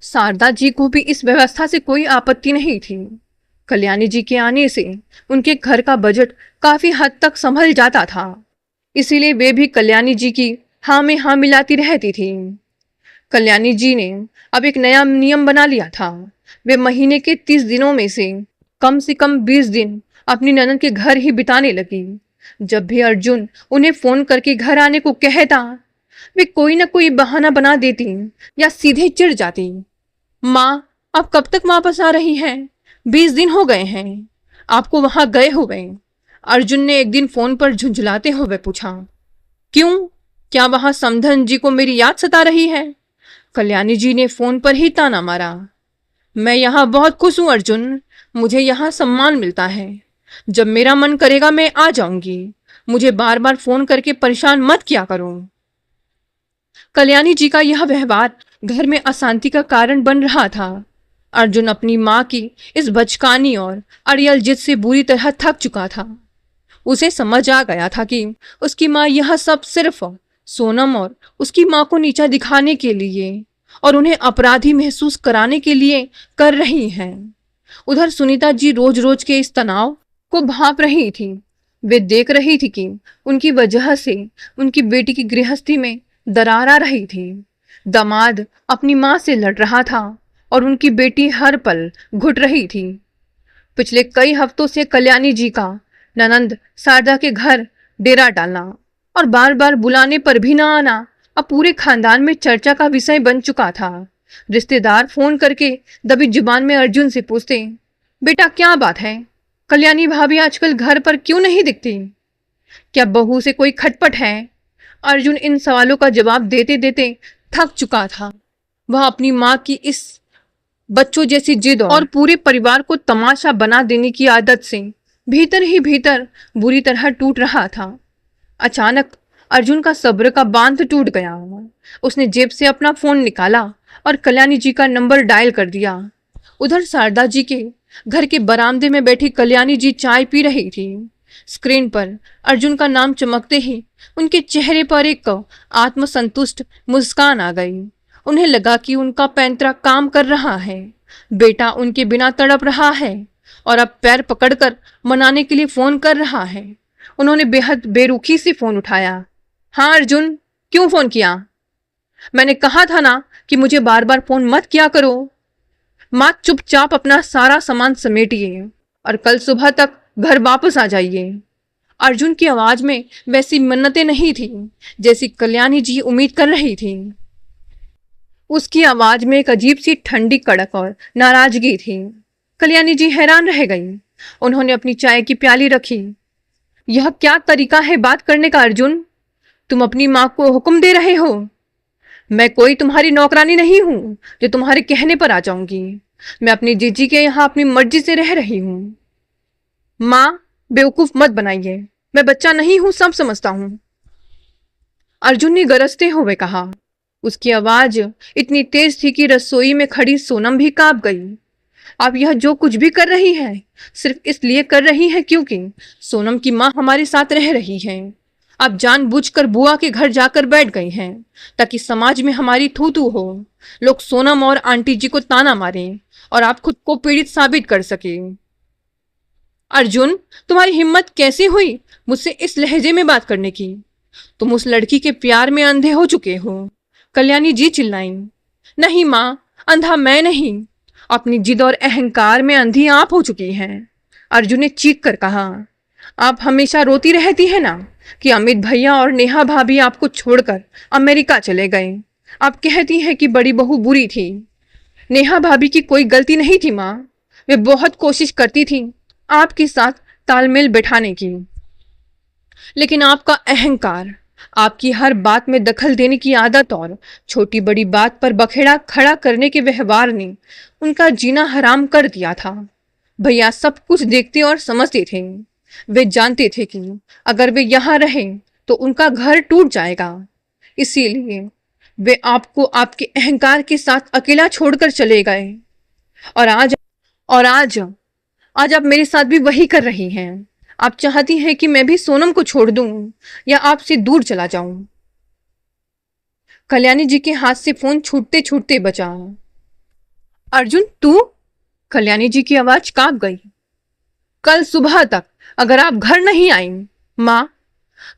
शारदा जी को भी इस व्यवस्था से कोई आपत्ति नहीं थी। कल्याणी जी के आने से उनके घर का बजट काफी हद तक संभल जाता था, इसीलिए वे भी कल्याणी जी की हाँ में हाँ मिलाती रहती थी। कल्याणी जी ने अब एक नया नियम बना लिया था। वे महीने के 30 दिनों में से कम 20 दिन अपनी ननद के घर ही बिताने लगी। जब भी अर्जुन उन्हें फोन करके घर आने को कहता, वे कोई ना कोई बहाना बना देती या सीधे चिढ़ जाती। माँ, आप कब तक वापस आ रही हैं? 20 दिन हो गए हैं आपको वहां गए हुए। अर्जुन ने एक दिन फोन पर झुंझुलाते हुए पूछा। क्यों, क्या वहां समधन जी को मेरी याद सता रही है? कल्याणी जी ने फोन पर ही ताना मारा। मैं यहाँ बहुत खुश हूँ अर्जुन, मुझे यहाँ सम्मान मिलता है। जब मेरा मन करेगा मैं आ जाऊंगी। मुझे बार बार फोन करके परेशान मत किया करो। कल्याणी जी का यह व्यवहार घर में अशांति का कारण बन रहा था। अर्जुन अपनी माँ की इस बचकानी और अड़ियल जिद से बुरी तरह थक चुका था। उसे समझ आ गया था कि उसकी माँ यह सब सिर्फ सोनम और उसकी माँ को नीचा दिखाने के लिए और उन्हें अपराधी महसूस कराने के लिए कर रही हैं। उधर सुनीता जी रोज रोज के इस तनाव को भांप रही थी। वे देख रही थी कि उनकी वजह से उनकी बेटी की गृहस्थी में दरार आ रही थी। दामाद अपनी माँ से लड़ रहा था और उनकी बेटी हर पल घुट रही थी। पिछले कई हफ्तों से कल्याणी जी का ननंद शारदा के घर डेरा डालना और बार बार बुलाने पर भी ना आना अब पूरे खानदान में चर्चा का विषय बन चुका था। रिश्तेदार फोन करके दबी जुबान में अर्जुन से पूछते, बेटा क्या बात है, कल्याणी भाभी आजकल घर पर क्यों नहीं दिखती, क्या बहू से कोई खटपट है। अर्जुन इन सवालों का जवाब देते देते थक चुका था। वह अपनी माँ की इस बच्चों जैसी जिद और पूरे परिवार को तमाशा बना देने की आदत से भीतर ही भीतर बुरी तरह टूट रहा था। अचानक अर्जुन का सब्र का बांध टूट गया। उसने जेब से अपना फोन निकाला और कल्याणी जी का नंबर डायल कर दिया। उधर शारदा जी के घर के बरामदे में बैठी कल्याणी जी चाय पी रही थी। स्क्रीन पर अर्जुन का नाम चमकते ही उनके चेहरे पर एक आत्मसंतुष्ट मुस्कान आ गई। उन्हें लगा कि उनका पैंतरा काम कर रहा है, बेटा उनके बिना तड़प रहा है और अब पैर पकड़कर मनाने के लिए फोन कर रहा है। उन्होंने बेहद बेरुखी से फोन उठाया। हाँ अर्जुन, क्यों फोन किया? मैंने कहा था ना कि मुझे बार बार फोन मत किया करो। माँ चुपचाप अपना सारा सामान समेटिए और कल सुबह तक घर वापस आ जाइए। अर्जुन की आवाज में वैसी मन्नतें नहीं थी जैसी कल्याणी जी उम्मीद कर रही थी। उसकी आवाज में एक अजीब सी ठंडी कड़क और नाराजगी थी। कल्याणी जी हैरान रह गई। उन्होंने अपनी चाय की प्याली रखी। यह क्या तरीका है बात करने का अर्जुन? तुम अपनी माँ को हुक्म दे रहे हो? मैं कोई तुम्हारी नौकरानी नहीं हूं जो तुम्हारे कहने पर आ जाऊंगी। मैं अपनी जीजी के यहाँ अपनी मर्जी से रह रही हूं। माँ बेवकूफ मत बनाइए, मैं बच्चा नहीं हूं, सब समझता हूं। अर्जुन ने गरजते हुए कहा। उसकी आवाज इतनी तेज थी कि रसोई में खड़ी सोनम भी कांप गई। आप यह जो कुछ भी कर रही हैं सिर्फ इसलिए कर रही हैं क्योंकि सोनम की माँ हमारे साथ रह रही है। आप जानबूझकर बुआ के घर जाकर बैठ गई हैं ताकि समाज में हमारी थू थू हो, लोग सोनम और आंटी जी को ताना मारें और आप खुद को पीड़ित साबित कर सके। अर्जुन, तुम्हारी हिम्मत कैसे हुई मुझसे इस लहजे में बात करने की? तुम उस लड़की के प्यार में अंधे हो चुके हो। कल्याणी जी चिल्लाई। नहीं माँ, अंधा मैं नहीं, अपनी जिद और अहंकार में अंधी आप हो चुकी हैं। अर्जुन ने चीख कर कहा। आप हमेशा रोती रहती है ना कि अमित भैया और नेहा भाभी आपको छोड़कर अमेरिका चले गए। आप कहती हैं कि बड़ी बहू बुरी थी। नेहा भाभी की कोई गलती नहीं थी माँ, वे बहुत कोशिश करती थी आपके साथ तालमेल बैठाने की, लेकिन आपका अहंकार, आपकी हर बात में दखल देने की आदत और छोटी बड़ी बात पर बखेड़ा खड़ा करने के व्यवहार ने उनका जीना हराम कर दिया था। भैया सब कुछ देखते और समझते थे। वे जानते थे कि अगर वे यहाँ रहें तो उनका घर टूट जाएगा, इसीलिए वे आपको आपके अहंकार के साथ अकेला छोड़कर चले गए। और आज आप मेरे साथ भी वही कर रही हैं। आप चाहती हैं कि मैं भी सोनम को छोड़ दूं या आपसे दूर चला जाऊं। कल्याणी जी के हाथ से फोन छूटते छूटते बचा। अर्जुन तू? कल्याणी जी की आवाज कांप गई। कल सुबह तक अगर आप घर नहीं आई माँ,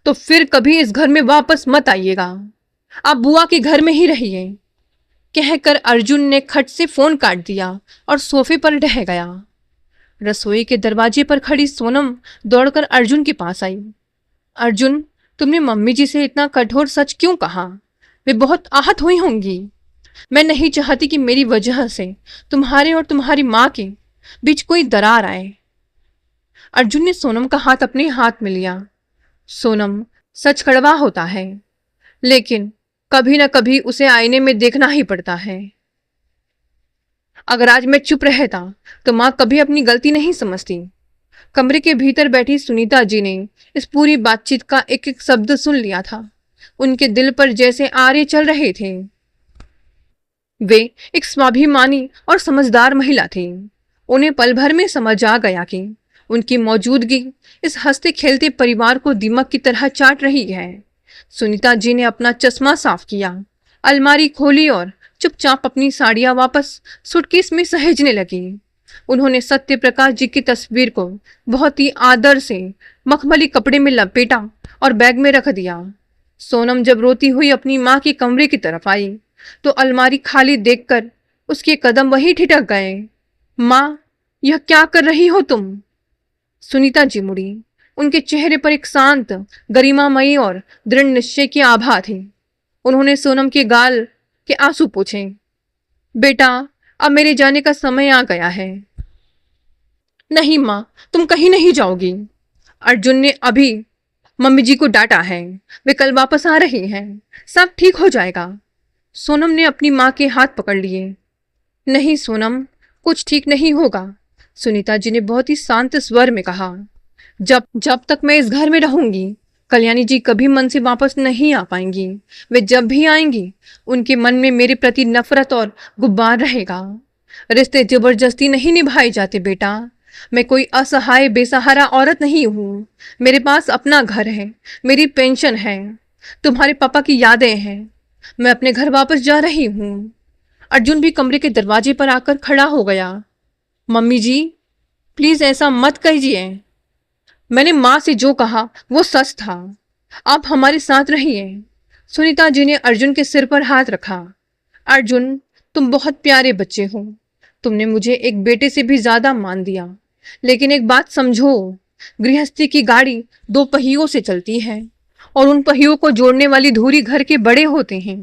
तो फिर कभी इस घर में वापस मत आइएगा। आप बुआ के घर में ही रहिए। कहकर अर्जुन ने खट से फोन काट दिया और सोफे पर ढह गया। रसोई के दरवाजे पर खड़ी सोनम दौड़कर अर्जुन के पास आई। अर्जुन, तुमने मम्मी जी से इतना कठोर सच क्यों कहा? वे बहुत आहत हुई होंगी। मैं नहीं चाहती कि मेरी वजह से तुम्हारे और तुम्हारी माँ के बीच कोई दरार आए। अर्जुन ने सोनम का हाथ अपने हाथ में लिया। सोनम, सच कड़वा होता है, लेकिन कभी ना कभी उसे आईने में देखना ही पड़ता है। अगर आज मैं चुप रहता तो माँ कभी अपनी गलती नहीं समझती। कमरे के भीतर बैठी सुनीता जी ने इस पूरी बातचीत का एक एक शब्द सुन लिया था। उनके दिल पर जैसे आरे चल रहे थे। वे एक स्वाभिमानी और समझदार महिला थी। उन्हें पल भर में समझ आ गया कि उनकी मौजूदगी इस हंसते खेलते परिवार को दीमक की तरह चाट रही है। सुनीता जी ने अपना चश्मा साफ किया, अलमारी खोली और चुपचाप अपनी साड़ियां वापस सूटकेस में सहेजने लगी। उन्होंने सत्य प्रकाश जी की तस्वीर को बहुत ही आदर से मखमली कपड़े में लपेटा और बैग में रख दिया। सोनम जब रोती हुई अपनी माँ के कमरे की तरफ आई तो अलमारी खाली देखकर उसके कदम वहीं ठिठक गए। माँ, यह क्या कर रही हो तुम? सुनीता जी मुड़ी। उनके चेहरे पर एक शांत, गरिमामयी और दृढ़ निश्चय की आभा थी। उन्होंने सोनम के गाल के आंसू पोंछे। बेटा, अब मेरे जाने का समय आ गया है। नहीं माँ, तुम कहीं नहीं जाओगी। अर्जुन ने अभी मम्मी जी को डांटा है, वे कल वापस आ रही हैं, सब ठीक हो जाएगा। सोनम ने अपनी माँ के हाथ पकड़ लिए। नहीं सोनम, कुछ ठीक नहीं होगा, सुनीता जी ने बहुत ही शांत स्वर में कहा। जब तक मैं इस घर में रहूंगी, कल्याणी जी कभी मन से वापस नहीं आ पाएंगी। वे जब भी आएंगी, उनके मन में मेरे प्रति नफरत और गुब्बार रहेगा। रिश्ते जबरदस्ती नहीं निभाए जाते बेटा। मैं कोई असहाय बेसहारा औरत नहीं हूँ। मेरे पास अपना घर है, मेरी पेंशन है, तुम्हारे पापा की यादें हैं। मैं अपने घर वापस जा रही हूँ। अर्जुन भी कमरे के दरवाजे पर आकर खड़ा हो गया। मम्मी जी, प्लीज ऐसा मत कहिए। मैंने माँ से जो कहा वो सच था। आप हमारे साथ रहिए। सुनीता जी ने अर्जुन के सिर पर हाथ रखा। अर्जुन, तुम बहुत प्यारे बच्चे हो। तुमने मुझे एक बेटे से भी ज्यादा मान दिया। लेकिन एक बात समझो, गृहस्थी की गाड़ी दो पहियों से चलती है और उन पहियों को जोड़ने वाली धुरी घर के बड़े होते हैं।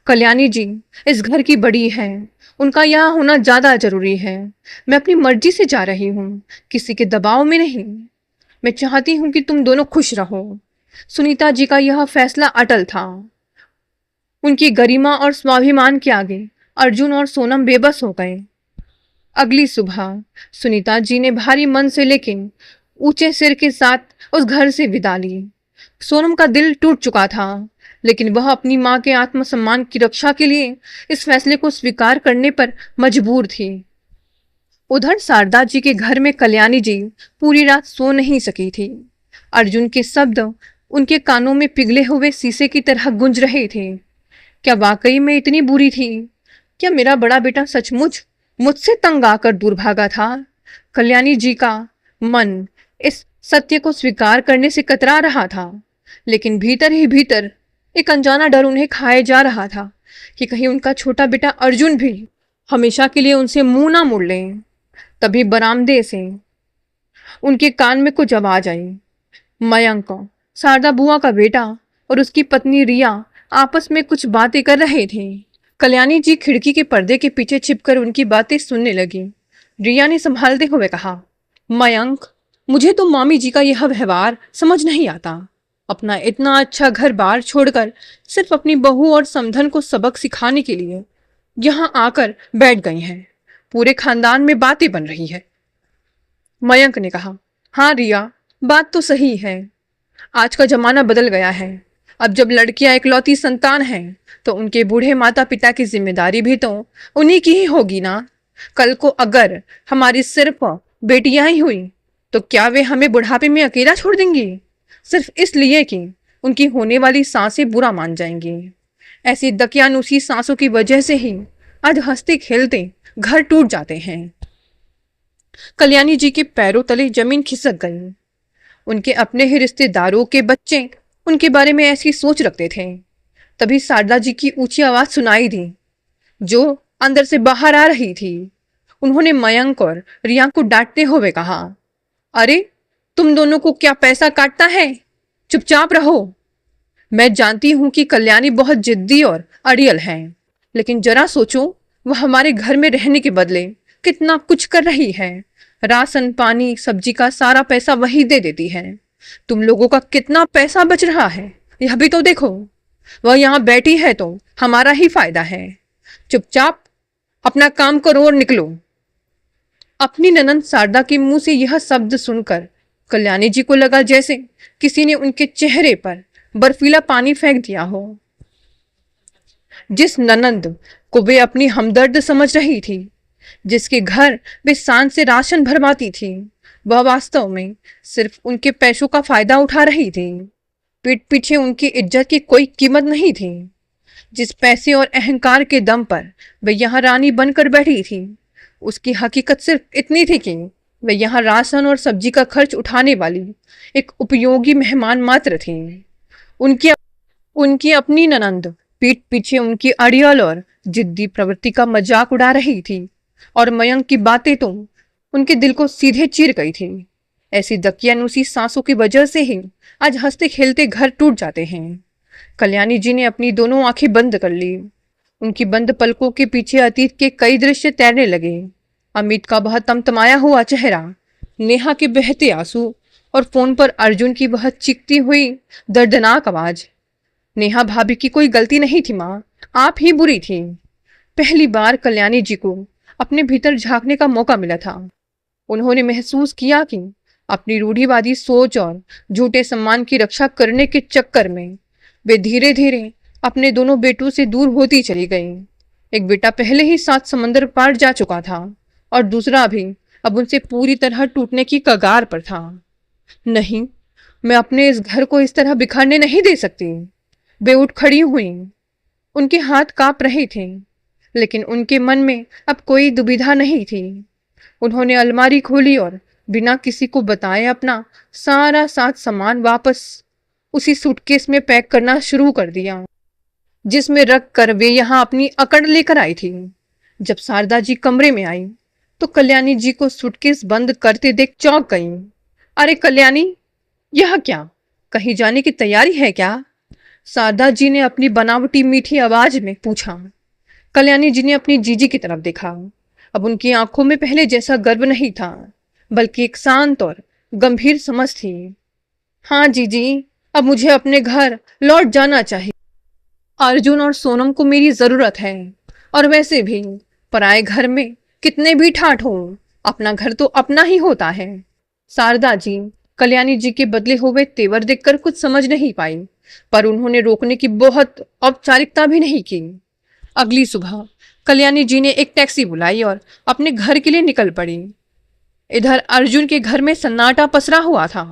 कल्याणी जी इस घर की बड़ी है, उनका यहाँ होना ज्यादा जरूरी है। मैं अपनी मर्जी से जा रही हूँ, किसी के दबाव में नहीं। मैं चाहती हूँ कि तुम दोनों खुश रहो। सुनीता जी का यह फैसला अटल था। उनकी गरिमा और स्वाभिमान के आगे अर्जुन और सोनम बेबस हो गए। अगली सुबह सुनीता जी ने भारी मन से लेकिन ऊंचे सिर के साथ उस घर से विदा ली। सोनम का दिल टूट चुका था, लेकिन वह अपनी माँ के आत्मसम्मान की रक्षा के लिए इस फैसले को स्वीकार करने पर मजबूर थी। उधर शारदा जी के घर में कल्याणी जी पूरी रात सो नहीं सकी थी। अर्जुन के शब्द उनके कानों में पिघले हुए शीशे की तरह गूंज रहे थे। क्या वाकई में इतनी बुरी थी? क्या मेरा बड़ा बेटा सचमुच मुझसे तंग आकर दूर भागा था? कल्याणी जी का मन इस सत्य को स्वीकार करने से कतरा रहा था, लेकिन भीतर ही भीतर एक अनजाना डर उन्हें खाए जा रहा था कि कहीं उनका छोटा बेटा अर्जुन भी हमेशा के लिए उनसे मुंह ना मोड़ ले। तभी बरामदे से उनके कान में कुछ आवाज आई। मयंक, शारदा बुआ का बेटा और उसकी पत्नी रिया आपस में कुछ बातें कर रहे थे। कल्याणी जी खिड़की के पर्दे के पीछे छिपकर उनकी बातें सुनने लगी। रिया ने संभालते हुए कहा, मयंक, मुझे तो मामी जी का यह व्यवहार समझ नहीं आता। अपना इतना अच्छा घर बार छोड़कर सिर्फ अपनी बहू और समधन को सबक सिखाने के लिए यहाँ आकर बैठ गई हैं। पूरे खानदान में बातें बन रही है। मयंक ने कहा, हाँ रिया, बात तो सही है। आज का जमाना बदल गया है। अब जब लड़कियां इकलौती संतान हैं तो उनके बूढ़े माता पिता की जिम्मेदारी भी तो उन्हीं की ही होगी ना। कल को अगर हमारी सिर्फ बेटियां ही हुई तो क्या वे हमें बुढ़ापे में अकेला छोड़ देंगी, सिर्फ इसलिए कि उनकी होने वाली सांसें बुरा मान जाएंगी। ऐसी दकियानुसी सांसों की वजह से ही आज हंसते खेलते घर टूट जाते हैं। कल्याणी जी के पैरों तले जमीन खिसक गई। उनके अपने ही रिश्तेदारों के बच्चे उनके बारे में ऐसी सोच रखते थे। तभी शारदा जी की ऊंची आवाज सुनाई दी, जो अंदर से बाहर आ रही थी। उन्होंने मयंक और रिया को डांटते हुए कहा, अरे तुम दोनों को क्या पैसा काटता है? चुपचाप रहो। मैं जानती हूं कि कल्याणी बहुत जिद्दी और अड़ियल है, लेकिन जरा सोचो, वह हमारे घर में रहने के बदले कितना कुछ कर रही है। राशन पानी सब्जी का सारा पैसा वही दे देती है। तुम लोगों का कितना पैसा बच रहा है यह भी तो देखो। वह यहाँ बैठी है तो हमारा ही फायदा है। चुपचाप अपना काम करो और निकलो। अपनी ननंद शारदा के मुंह से यह शब्द सुनकर कल्याणी जी को लगा जैसे किसी ने उनके चेहरे पर बर्फीला पानी फेंक दिया हो। जिस ननंद को वे अपनी हमदर्द समझ रही थी, जिसके घर वे शान से राशन भरवाती थी, वह वास्तव में सिर्फ उनके पैसों का फायदा उठा रही थी। पीठ पीछे उनकी इज्जत की कोई कीमत नहीं थी। जिस पैसे और अहंकार के दम पर वह यहाँ रानी बनकर बैठी थी, उसकी हकीकत सिर्फ इतनी थी कि वह यहाँ राशन और सब्जी का खर्च उठाने वाली एक उपयोगी मेहमान मात्र थी। उनकी उनकी अपनी ननंद पीठ पीछे उनकी अड़ियल और जिद्दी प्रवृत्ति का मजाक उड़ा रही थी, और मयंक की बातें तो उनके दिल को सीधे चीर गई थी। ऐसी दकियानुसी सांसों की वजह से ही आज हंसते खेलते घर टूट जाते हैं। कल्याणी जी ने अपनी दोनों आंखें बंद कर ली। उनकी बंद पलकों के पीछे अतीत के कई दृश्य तैरने लगे। अमित का वह तमतमाया हुआ चेहरा, नेहा के बहते आंसू, और फोन पर अर्जुन की वह चीखती हुई दर्दनाक आवाज। नेहा भाभी की कोई गलती नहीं थी माँ, आप ही बुरी थी। पहली बार कल्याणी जी को अपने भीतर झांकने का मौका मिला था। उन्होंने महसूस किया कि अपनी रूढ़िवादी सोच और झूठे सम्मान की रक्षा करने के चक्कर में वे धीरे धीरे अपने दोनों बेटों से दूर होती चली गई। एक बेटा पहले ही 7 समंदर पार जा चुका था और दूसरा भी अब उनसे पूरी तरह टूटने की कगार पर था। नहीं, मैं अपने इस घर को इस तरह बिखरने नहीं दे सकती। वे उठ खड़ी हुई। उनके हाथ कांप रहे थे, लेकिन उनके मन में अब कोई दुविधा नहीं थी। उन्होंने अलमारी खोली और बिना किसी को बताए अपना सारा साथ सामान वापस उसी सूटकेस में पैक करना शुरू कर दिया, जिसमें रख कर वे यहाँ अपनी अकड़ लेकर आई थी। जब शारदा जी कमरे में आई तो कल्याणी जी को सूटकेस बंद करते देख चौंक गई। अरे कल्याणी, यह क्या? कहीं जाने की तैयारी है क्या? शारदा जी ने अपनी बनावटी मीठी आवाज में पूछा। कल्याणी जी ने अपनी जीजी की तरफ देखा। अब उनकी आंखों में पहले जैसा गर्व नहीं था, बल्कि एक शांत और गंभीर समझ थी। हाँ जीजी, अब मुझे अपने घर लौट जाना चाहिए। अर्जुन और सोनम को मेरी जरूरत है, और वैसे भी पराए घर में कितने भी ठाठ हो, अपना घर तो अपना ही होता है। शारदा जी कल्याणी जी के बदले हुए तेवर देखकर कुछ समझ नहीं पाई, पर उन्होंने रोकने की बहुत औपचारिकता भी नहीं की। अगली सुबह कल्याणी जी ने एक टैक्सी बुलाई और अपने घर के लिए निकल पड़ी। इधर अर्जुन के घर में सन्नाटा पसरा हुआ था।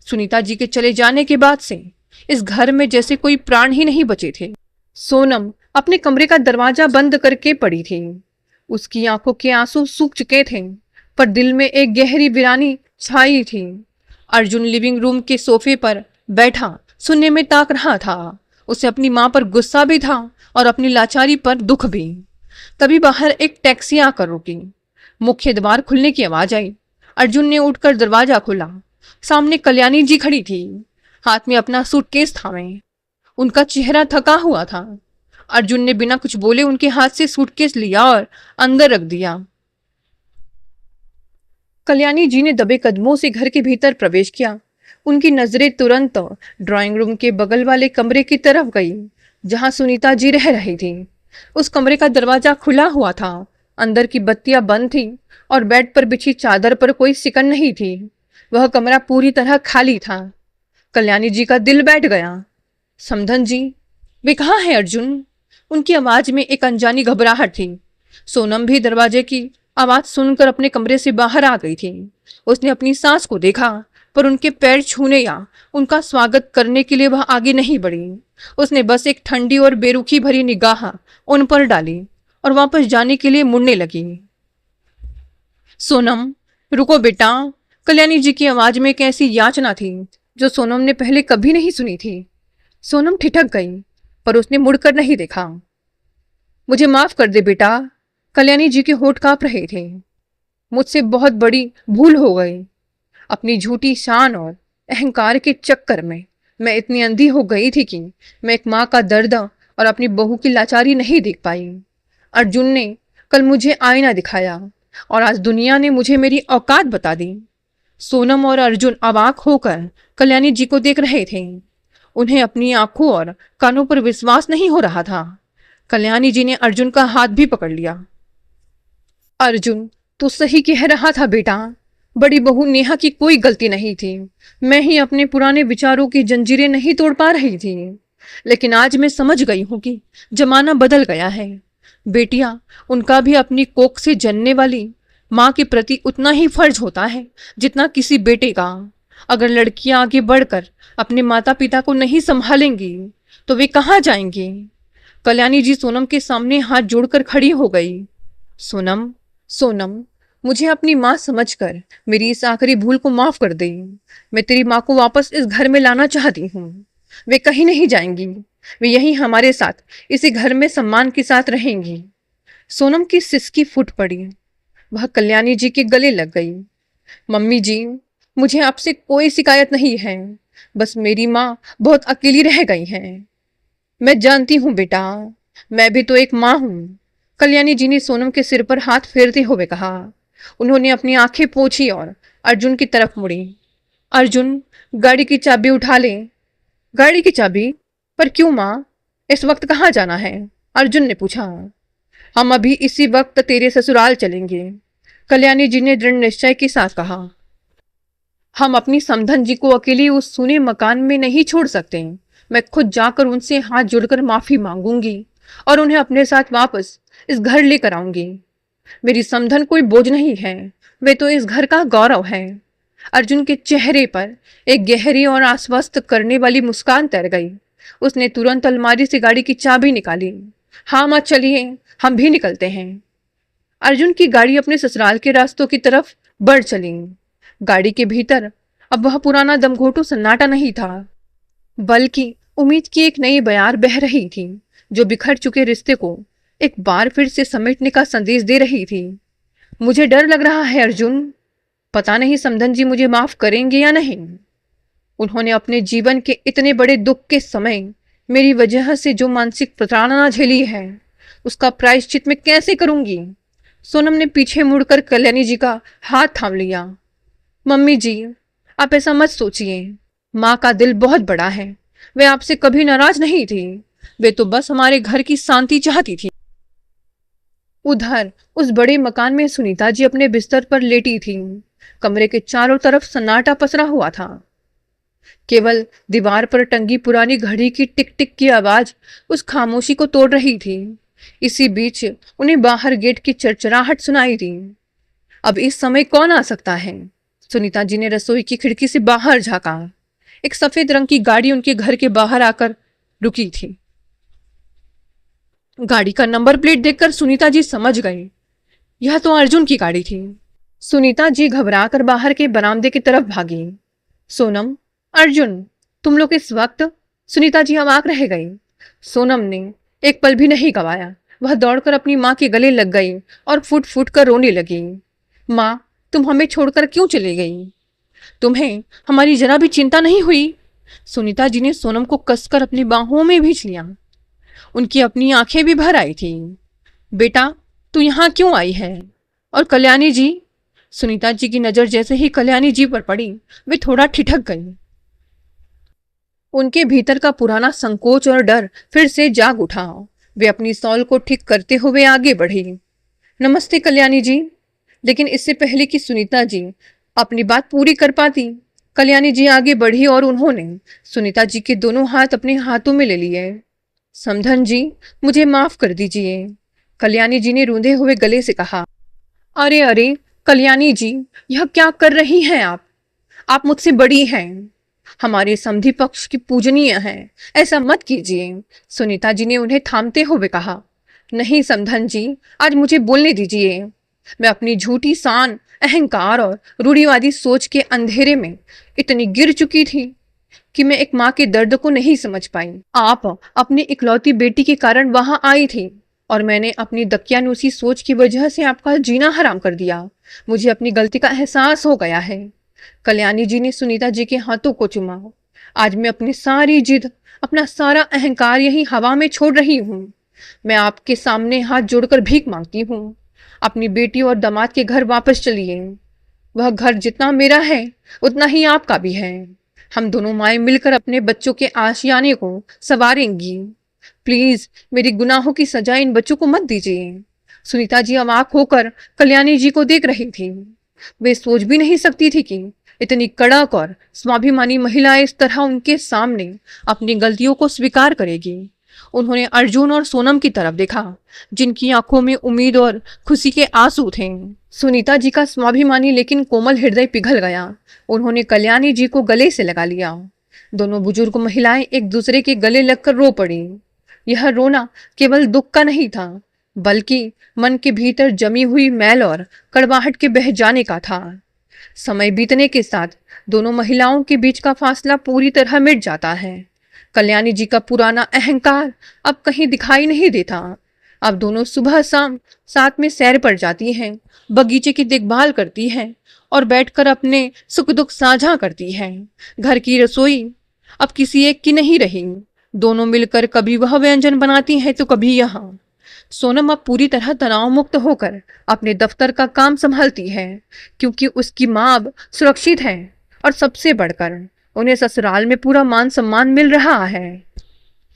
सुनीता जी के चले जाने के बाद से इस घर में जैसे कोई प्राण ही नहीं बचे थे। सोनम अपने कमरे का दरवाजा बंद करके पड़ी थी। उसकी आंखों के आंसू सूख चुके थे, पर दिल में एक गहरी वीरानी छाई थी। अर्जुन लिविंग रूम के सोफे पर बैठा सुनने में ताक रहा था। उसे अपनी मां पर गुस्सा भी था और अपनी लाचारी पर दुख भी। तभी बाहर एक टैक्सी आकर रुकी। मुख्य द्वार खुलने की आवाज आई। अर्जुन ने उठकर दरवाजा खोला। सामने कल्याणी जी खड़ी थी, हाथ में अपना सूटकेस थामे। उनका चेहरा थका हुआ था। अर्जुन ने बिना कुछ बोले उनके हाथ से सूटकेस लिया और अंदर रख दिया। कल्याणी जी ने दबे कदमों से घर के भीतर प्रवेश किया। उनकी नजरें तुरंत ड्राइंग रूम के बगल वाले कमरे की तरफ गई, जहां सुनीता जी रह रही थी। उस कमरे का दरवाजा खुला हुआ था। अंदर की बत्तियां बंद थी और बेड पर बिछी चादर पर कोई सिकन नहीं थी। वह कमरा पूरी तरह खाली था। कल्याणी जी का दिल बैठ गया। समधन जी, वे कहाँ है अर्जुन? उनकी आवाज में एक अनजानी घबराहट थी। सोनम भी दरवाजे की आवाज सुनकर अपने कमरे से बाहर आ गई थी। उसने अपनी सास को देखा, पर उनके पैर छूने या उनका स्वागत करने के लिए वह आगे नहीं बढ़ी। उसने बस एक ठंडी और बेरुखी भरी निगाह उन पर डाली और वापस जाने के लिए मुड़ने लगी। सोनम, रुको बेटा। कल्याणी जी की आवाज में एक ऐसी याचना थी जो सोनम ने पहले कभी नहीं सुनी थी। सोनम ठिठक गई, पर उसने मुड़कर नहीं देखा। मुझे माफ कर दे बेटा। कल्याणी जी के होठ कांप रहे थे। मुझसे बहुत बड़ी भूल हो गई। अपनी झूठी शान और अहंकार के चक्कर में मैं इतनी अंधी हो गई थी कि मैं एक माँ का दर्द और अपनी बहू की लाचारी नहीं देख पाई। अर्जुन ने कल मुझे आईना दिखाया और आज दुनिया ने मुझे मेरी औकात बता दी। सोनम और अर्जुन अवाक होकर कल्याणी जी को देख रहे थे। उन्हें अपनी आंखों और कानों पर विश्वास नहीं हो रहा था। कल्याणी जी ने अर्जुन का हाथ भी पकड़ लिया। अर्जुन, तू सही कह रहा था बेटा। बड़ी बहू नेहा की कोई गलती नहीं थी। मैं ही अपने पुराने विचारों की जंजीरें नहीं तोड़ पा रही थी। लेकिन आज मैं समझ गई हूं कि जमाना बदल गया है। बेटियां, उनका भी अपनी कोख से जन्ने वाली माँ के प्रति उतना ही फर्ज होता है जितना किसी बेटे का। अगर लड़कियां आगे बढ़कर अपने माता पिता को नहीं संभालेंगी तो वे कहाँ जाएंगी। कल्याणी जी सोनम के सामने हाथ जोड़कर खड़ी हो गई। सोनम, सोनम, मुझे अपनी माँ समझकर मेरी इस आखिरी भूल को माफ कर दे। मैं तेरी माँ को वापस इस घर में लाना चाहती हूँ। वे कहीं नहीं जाएंगी, वे यहीं हमारे साथ इसी घर में सम्मान के साथ रहेंगी। सोनम की सिसकी फूट पड़ी। वह कल्याणी जी के गले लग गई। मम्मी जी, मुझे आपसे कोई शिकायत नहीं है, बस मेरी माँ बहुत अकेली रह गई है। मैं जानती हूँ बेटा, मैं भी तो एक माँ हूँ। कल्याणी जी ने सोनम के सिर पर हाथ फेरते हुए कहा। उन्होंने अपनी आंखें पोंछी और अर्जुन की तरफ मुड़ी। अर्जुन, गाड़ी की चाबी उठा ले। गाड़ी की चाबी? पर क्यों माँ? इस वक्त कहाँ जाना है? अर्जुन ने पूछा। हम अभी इसी वक्त तेरे ससुराल चलेंगे, कल्याणी जी ने दृढ़ निश्चय के साथ कहा। हम अपनी समधन जी को अकेली उस सूने मकान में नहीं छोड़ सकते। मैं खुद जाकर उनसे हाथ जोड़कर माफी मांगूंगी और उन्हें अपने साथ वापस इस घर लेकर आऊंगी। मेरी समधन कोई बोझ नहीं है, वे तो इस घर का गौरव है। अर्जुन के चेहरे पर एक गहरी और आश्वस्त करने वाली मुस्कान तैर गई। उसने तुरंत अलमारी से गाड़ी की चाबी निकाली। हाँ माँ, चलिए, हम भी निकलते हैं। अर्जुन की गाड़ी अपने ससुराल के रास्तों की तरफ बढ़ चली। गाड़ी के भीतर अब वह पुराना दमघोटू सन्नाटा नहीं था, बल्कि उम्मीद की एक नई बयार बह रही थी, जो बिखर चुके रिश्ते को एक बार फिर से समेटने का संदेश दे रही थी। मुझे डर लग रहा है अर्जुन, पता नहीं समधन जी मुझे माफ करेंगे या नहीं। उन्होंने अपने जीवन के इतने बड़े दुख के समय मेरी वजह से जो मानसिक प्रताड़ना झेली है, उसका प्रायश्चित मैं कैसे करूंगी। सोनम ने पीछे मुड़कर कल्याणी जी का हाथ थाम लिया। मम्मी जी, आप ऐसा मत सोचिए। माँ का दिल बहुत बड़ा है, वे आपसे कभी नाराज नहीं थी। वे तो बस हमारे घर की शांति चाहती थी। उधर उस बड़े मकान में सुनीता जी अपने बिस्तर पर लेटी थी। कमरे के चारों तरफ सन्नाटा पसरा हुआ था। केवल दीवार पर टंगी पुरानी घड़ी की टिक टिक की आवाज उस खामोशी को तोड़ रही थी। इसी बीच उन्हें बाहर गेट की चरचराहट सुनाई दी। अब इस समय कौन आ सकता है? सुनीता जी ने रसोई की खिड़की से बाहर झांका। एक सफेद रंग की गाड़ी उनके घर के बाहर आकर रुकी थी। गाड़ी का नंबर प्लेट देखकर सुनीता जी समझ गई, यह तो अर्जुन की गाड़ी थी। सुनीता जी घबराकर बाहर के बरामदे की तरफ भागी। सोनम, अर्जुन, तुम लोग इस वक्त? सुनीता जी अवाक रह गई। सोनम ने एक पल भी नहीं गवाया। वह दौड़कर अपनी माँ के गले लग गई और फुट फुट कर रोने लगी। माँ, तुम हमें छोड़कर क्यों चली गई? तुम्हें हमारी जरा भी चिंता नहीं हुई? सुनीता जी ने सोनम को कसकर अपनी बाहों में भींच लिया। उनकी अपनी आंखें भी भर आई थी। बेटा, तू यहाँ क्यों आई है? और कल्याणी जी? सुनीता जी की नजर जैसे ही कल्याणी जी पर पड़ी, वे थोड़ा ठिठक गई। उनके भीतर का पुराना संकोच और डर फिर से जाग उठा। वे अपनी सॉल को ठीक करते हुए आगे बढ़ी। नमस्ते कल्याणी जी। लेकिन इससे पहले कि सुनीता जी अपनी बात पूरी कर पाती, कल्याणी जी आगे बढ़ी और उन्होंने सुनीता जी के दोनों हाथ अपने हाथों में ले लिए। समधन जी, मुझे माफ कर दीजिए, कल्याणी जी ने रूंधे हुए गले से कहा। अरे अरे कल्याणी जी, यह क्या कर रही हैं आप मुझसे बड़ी हैं, हमारे समधी पक्ष की पूजनीय हैं, ऐसा मत कीजिए। सुनीता जी ने उन्हें थामते हुए कहा। नहीं समधन जी, आज मुझे बोलने दीजिए। मैं अपनी झूठी शान, अहंकार और रूढ़िवादी सोच के अंधेरे में इतनी गिर चुकी थी कि मैं एक माँ के दर्द को नहीं समझ पाई। आप अपनी इकलौती बेटी के कारण वहां आई थी और मैंने अपनी दकियानूसी सोच की वजह से आपका जीना हराम कर दिया। मुझे अपनी गलती का एहसास हो गया है। कल्याणी जी ने सुनीता जी के हाथों को चूमा। आज मैं अपनी सारी जिद, अपना सारा अहंकार यही हवा में छोड़ रही हूँ। मैं आपके सामने हाथ जोड़कर भीख मांगती हूँ, अपनी बेटी और दामाद के घर वापस चलिए। वह घर जितना मेरा है उतना ही आपका भी है। हम दोनों माएं मिलकर अपने बच्चों के आशियाने को संवारेंगी। प्लीज मेरी गुनाहों की सजा इन बच्चों को मत दीजिए। सुनीता जी अवाक होकर कल्याणी जी को देख रही थी। वे सोच भी नहीं सकती थी कि इतनी कड़क और स्वाभिमानी महिला इस तरह उनके सामने अपनी गलतियों को स्वीकार करेगी। उन्होंने अर्जुन और सोनम की तरफ देखा, जिनकी आंखों में उम्मीद और खुशी के आंसू थे। सुनीता जी का स्वाभिमानी लेकिन कोमल हृदय पिघल गया। उन्होंने कल्याणी जी को गले से लगा लिया। दोनों बुजुर्ग महिलाएं एक दूसरे के गले लगकर रो पड़ी। यह रोना केवल दुख का नहीं था, बल्कि मन के भीतर जमी हुई मैल और कड़वाहट के बह जाने का था। समय बीतने के साथ दोनों महिलाओं के बीच का फासला पूरी तरह मिट जाता है। कल्याणी जी का पुराना अहंकार अब कहीं दिखाई नहीं देता। अब दोनों सुबह शाम साथ में सैर पर जाती हैं, बगीचे की देखभाल करती हैं और बैठकर अपने सुख दुख साझा करती हैं। घर की रसोई अब किसी एक की नहीं रही। दोनों मिलकर कभी वह व्यंजन बनाती हैं तो कभी यहाँ। सोनम अब पूरी तरह तनाव मुक्त होकर अपने दफ्तर का काम संभालती है, क्योंकि उसकी माँ अब सुरक्षित है और सबसे बढ़कर उन्हें ससुराल में पूरा मान सम्मान मिल रहा है।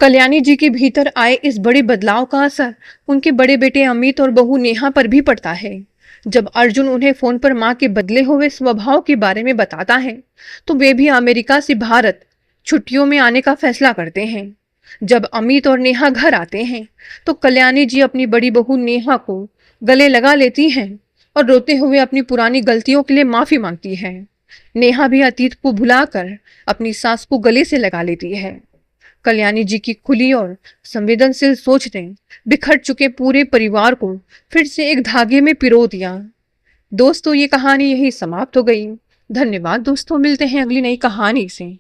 कल्याणी जी के भीतर आए इस बड़े बदलाव का असर उनके बड़े बेटे अमित और बहू नेहा पर भी पड़ता है। जब अर्जुन उन्हें फोन पर माँ के बदले हुए स्वभाव के बारे में बताता है, तो वे भी अमेरिका से भारत छुट्टियों में आने का फैसला करते हैं। जब अमित और नेहा घर आते हैं, तो कल्याणी जी अपनी बड़ी बहू नेहा को गले लगा लेती हैं और रोते हुए अपनी पुरानी गलतियों के लिए माफी मांगती है। नेहा भी अतीत को भुलाकर अपनी सास को गले से लगा लेती है। कल्याणी जी की खुली और संवेदनशील सोच ने बिखर चुके पूरे परिवार को फिर से एक धागे में पिरो दिया। दोस्तों, ये कहानी यही समाप्त हो गई। धन्यवाद दोस्तों, मिलते हैं अगली नई कहानी से।